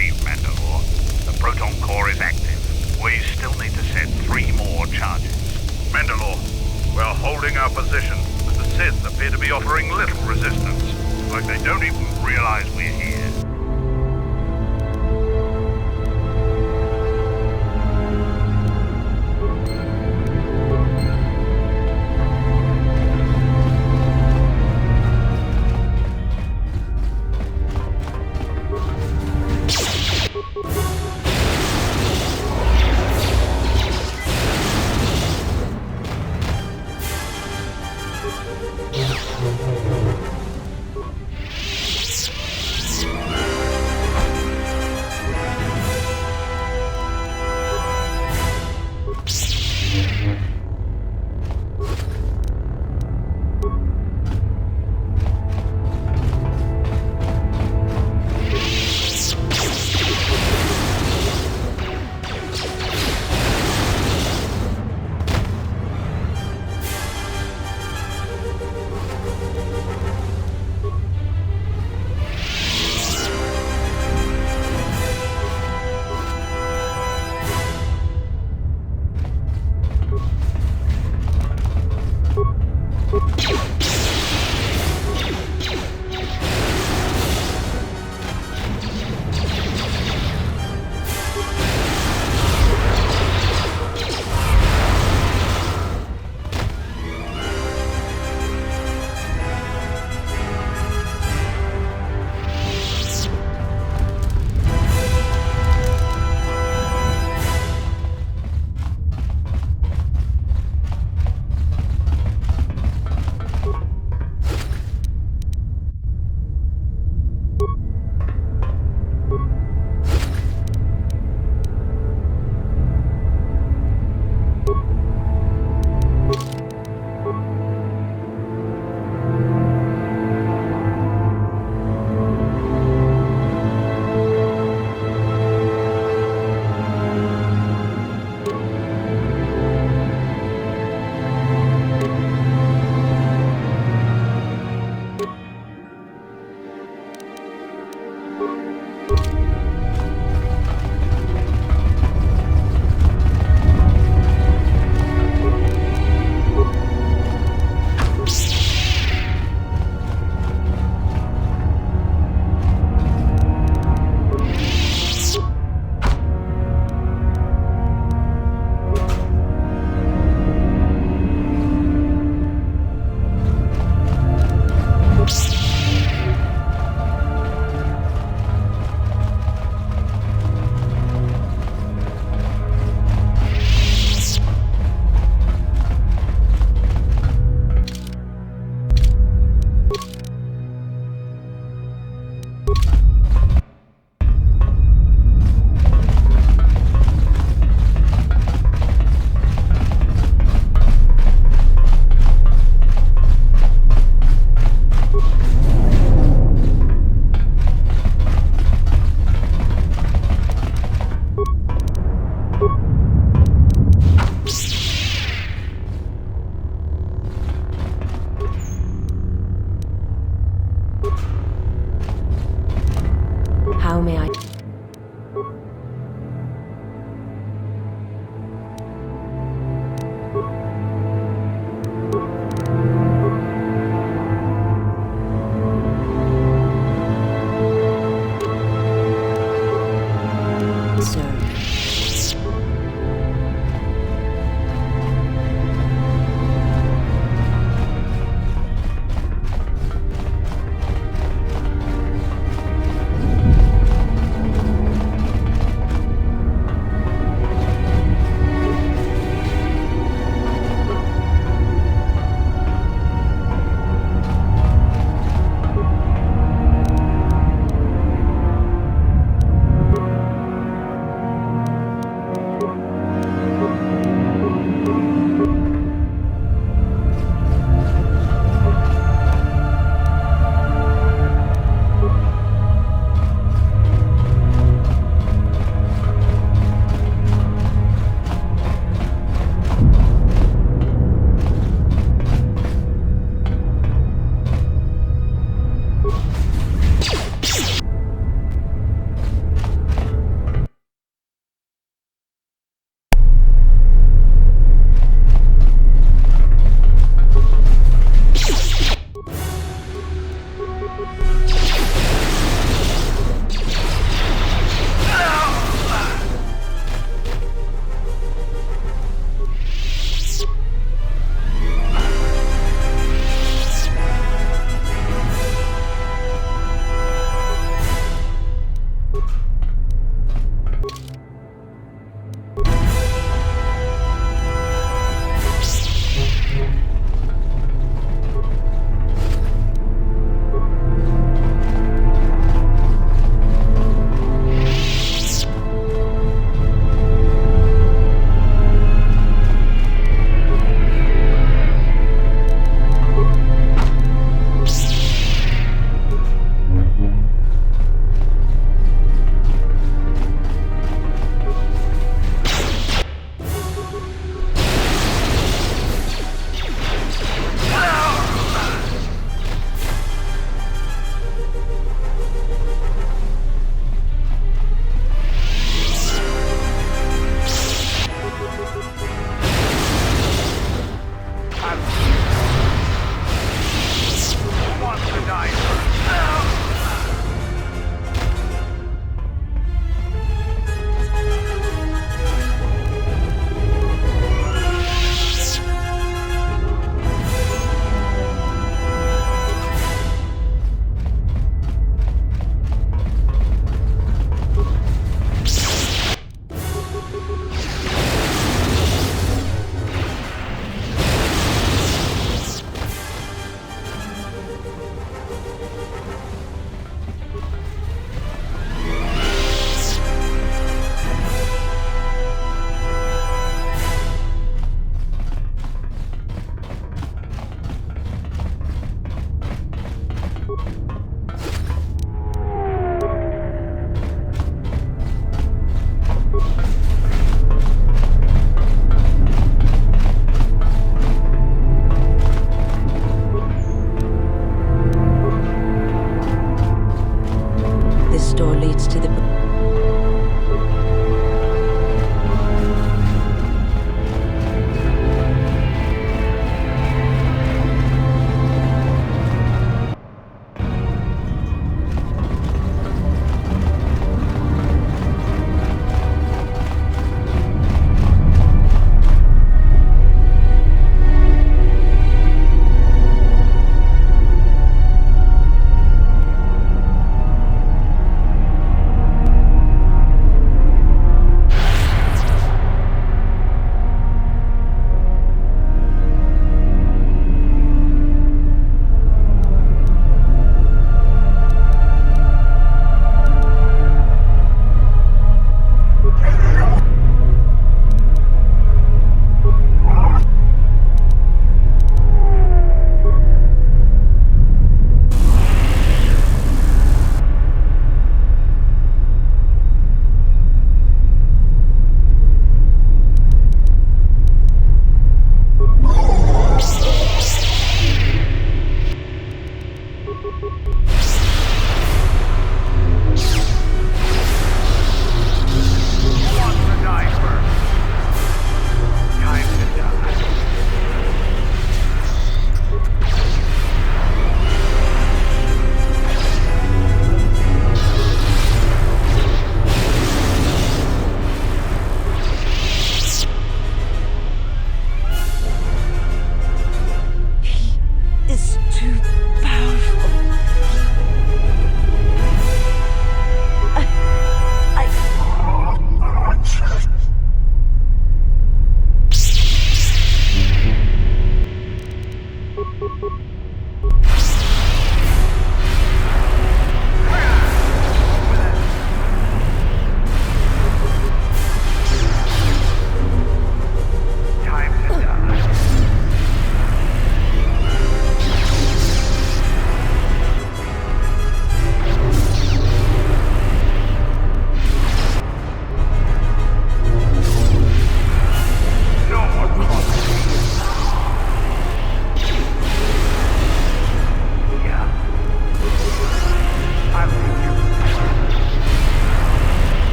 received, Mandalore. The proton core is active. We still need to set 3 more charges. Mandalore, we're holding our position, but the Sith appear to be offering little resistance. Like they don't even realize we're here.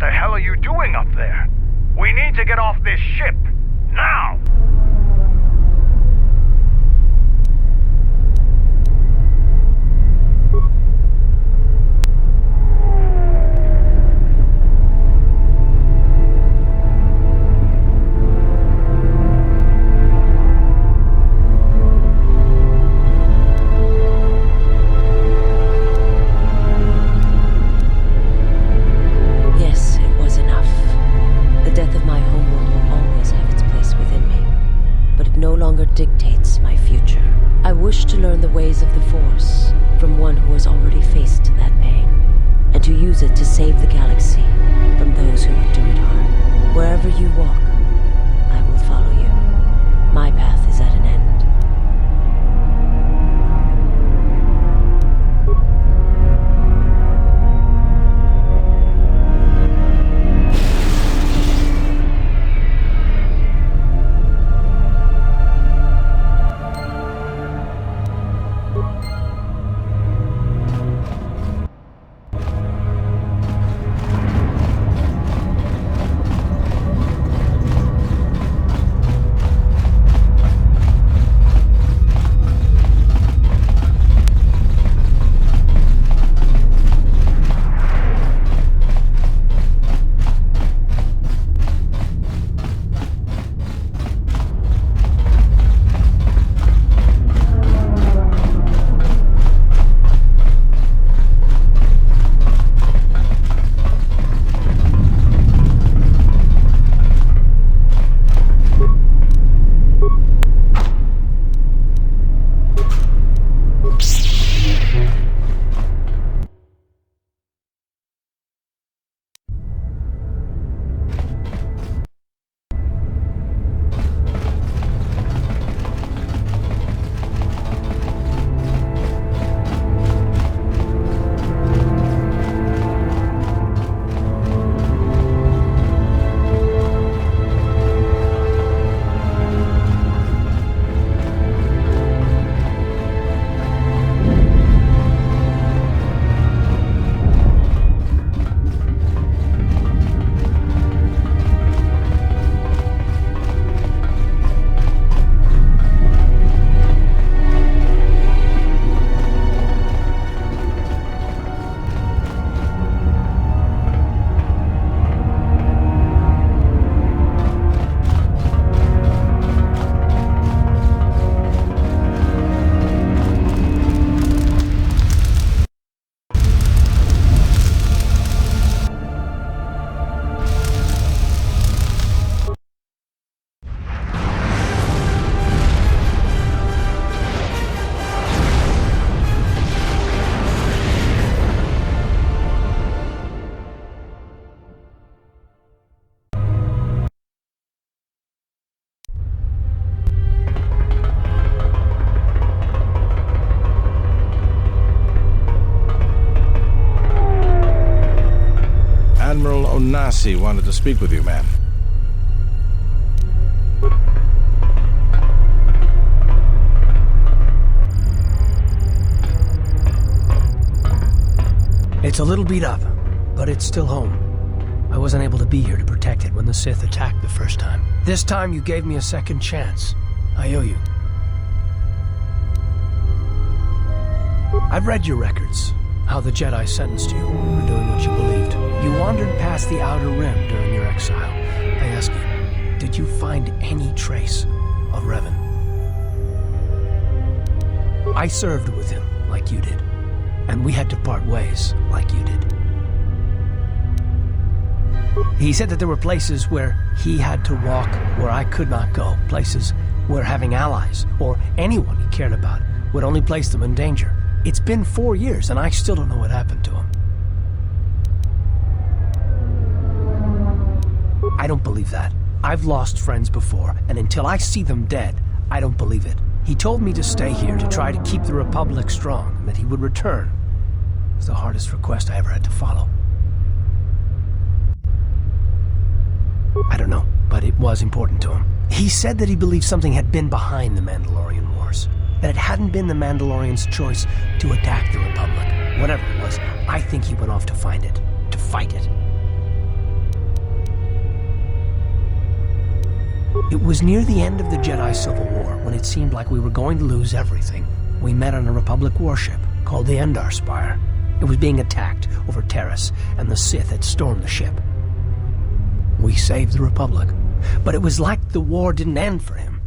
the hell are you doing up there? We need to get off this ship. Now! Dictates my future. I wish to learn the ways of the Force from one who has already faced that pain, and to use it to save the galaxy from those who would do it harm. Wherever you walk, I will follow you. My path is at an end. Admiral Onasi wanted to speak with you, ma'am. It's a little beat up, but it's still home. I wasn't able to be here to protect it when the Sith attacked the first time. This time you gave me a second chance. I owe you. I've read your records, how the Jedi sentenced you for doing what you believed. You wandered past the Outer Rim during your exile. I ask you, did you find any trace of Revan? I served with him like you did, and we had to part ways like you did. He said that there were places where he had to walk where I could not go, places where having allies, or anyone he cared about, would only place them in danger. It's been 4 years, and I still don't know what happened to him. I don't believe that. I've lost friends before, and until I see them dead, I don't believe it. He told me to stay here to try to keep the Republic strong, and that he would return. It was the hardest request I ever had to follow. I don't know, but it was important to him. He said that he believed something had been behind the Mandalorian Wars, that it hadn't been the Mandalorians' choice to attack the Republic. Whatever it was, I think he went off to find it, to fight it. It was near the end of the Jedi Civil War, when it seemed like we were going to lose everything. We met on a Republic warship called the Endar Spire. It was being attacked over Terrace, and the Sith had stormed the ship. We saved the Republic, but it was like the war didn't end for him.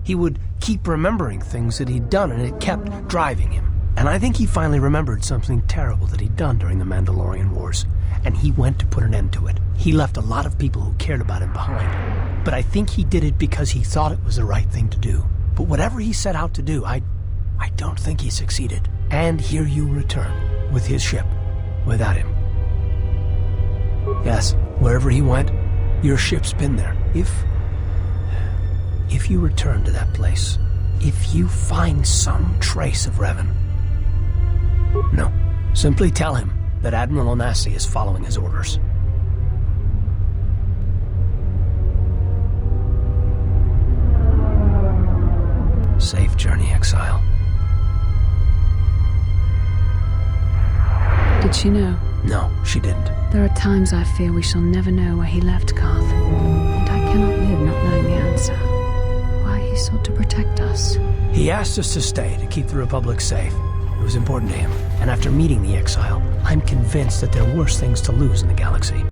He would keep remembering things that he'd done, and it kept driving him. And I think he finally remembered something terrible that he'd done during the Mandalorian Wars, and he went to put an end to it. He left a lot of people who cared about him behind, but I think he did it because he thought it was the right thing to do. But whatever he set out to do, I don't think he succeeded. And here you return, with his ship, without him. Yes, wherever he went, your ship's been there. If you return to that place, if you find some trace of Revan, no, simply tell him that Admiral Onasi is following his orders. Safe journey, Exile. Did she know? No, she didn't. There are times I fear we shall never know where he left Karth, and I cannot live not knowing the answer. Why he sought to protect us. He asked us to stay to keep the Republic safe. It was important to him, and after meeting the Exile, I'm convinced that there are worse things to lose in the galaxy.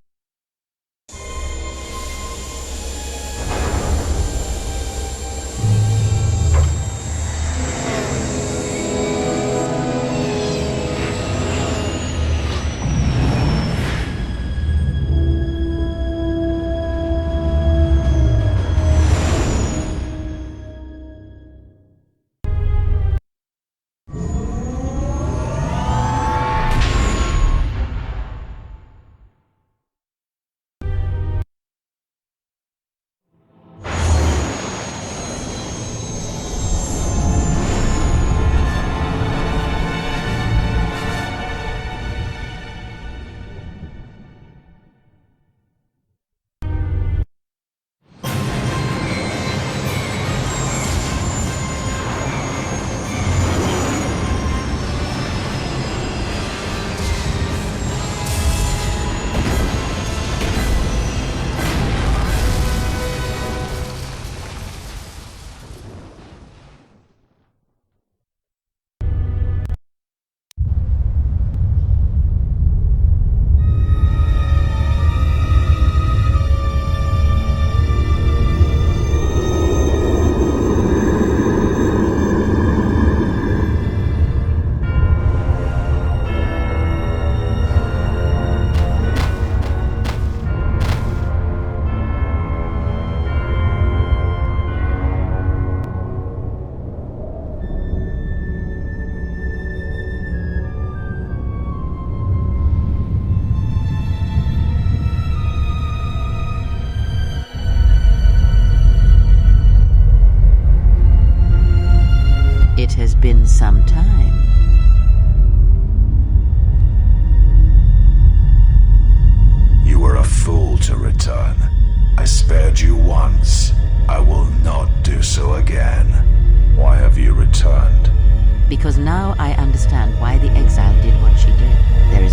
It has been some time. You were a fool to return. I spared you once. I will not do so again. Why have you returned? Because now I understand why the exile did what she did. There is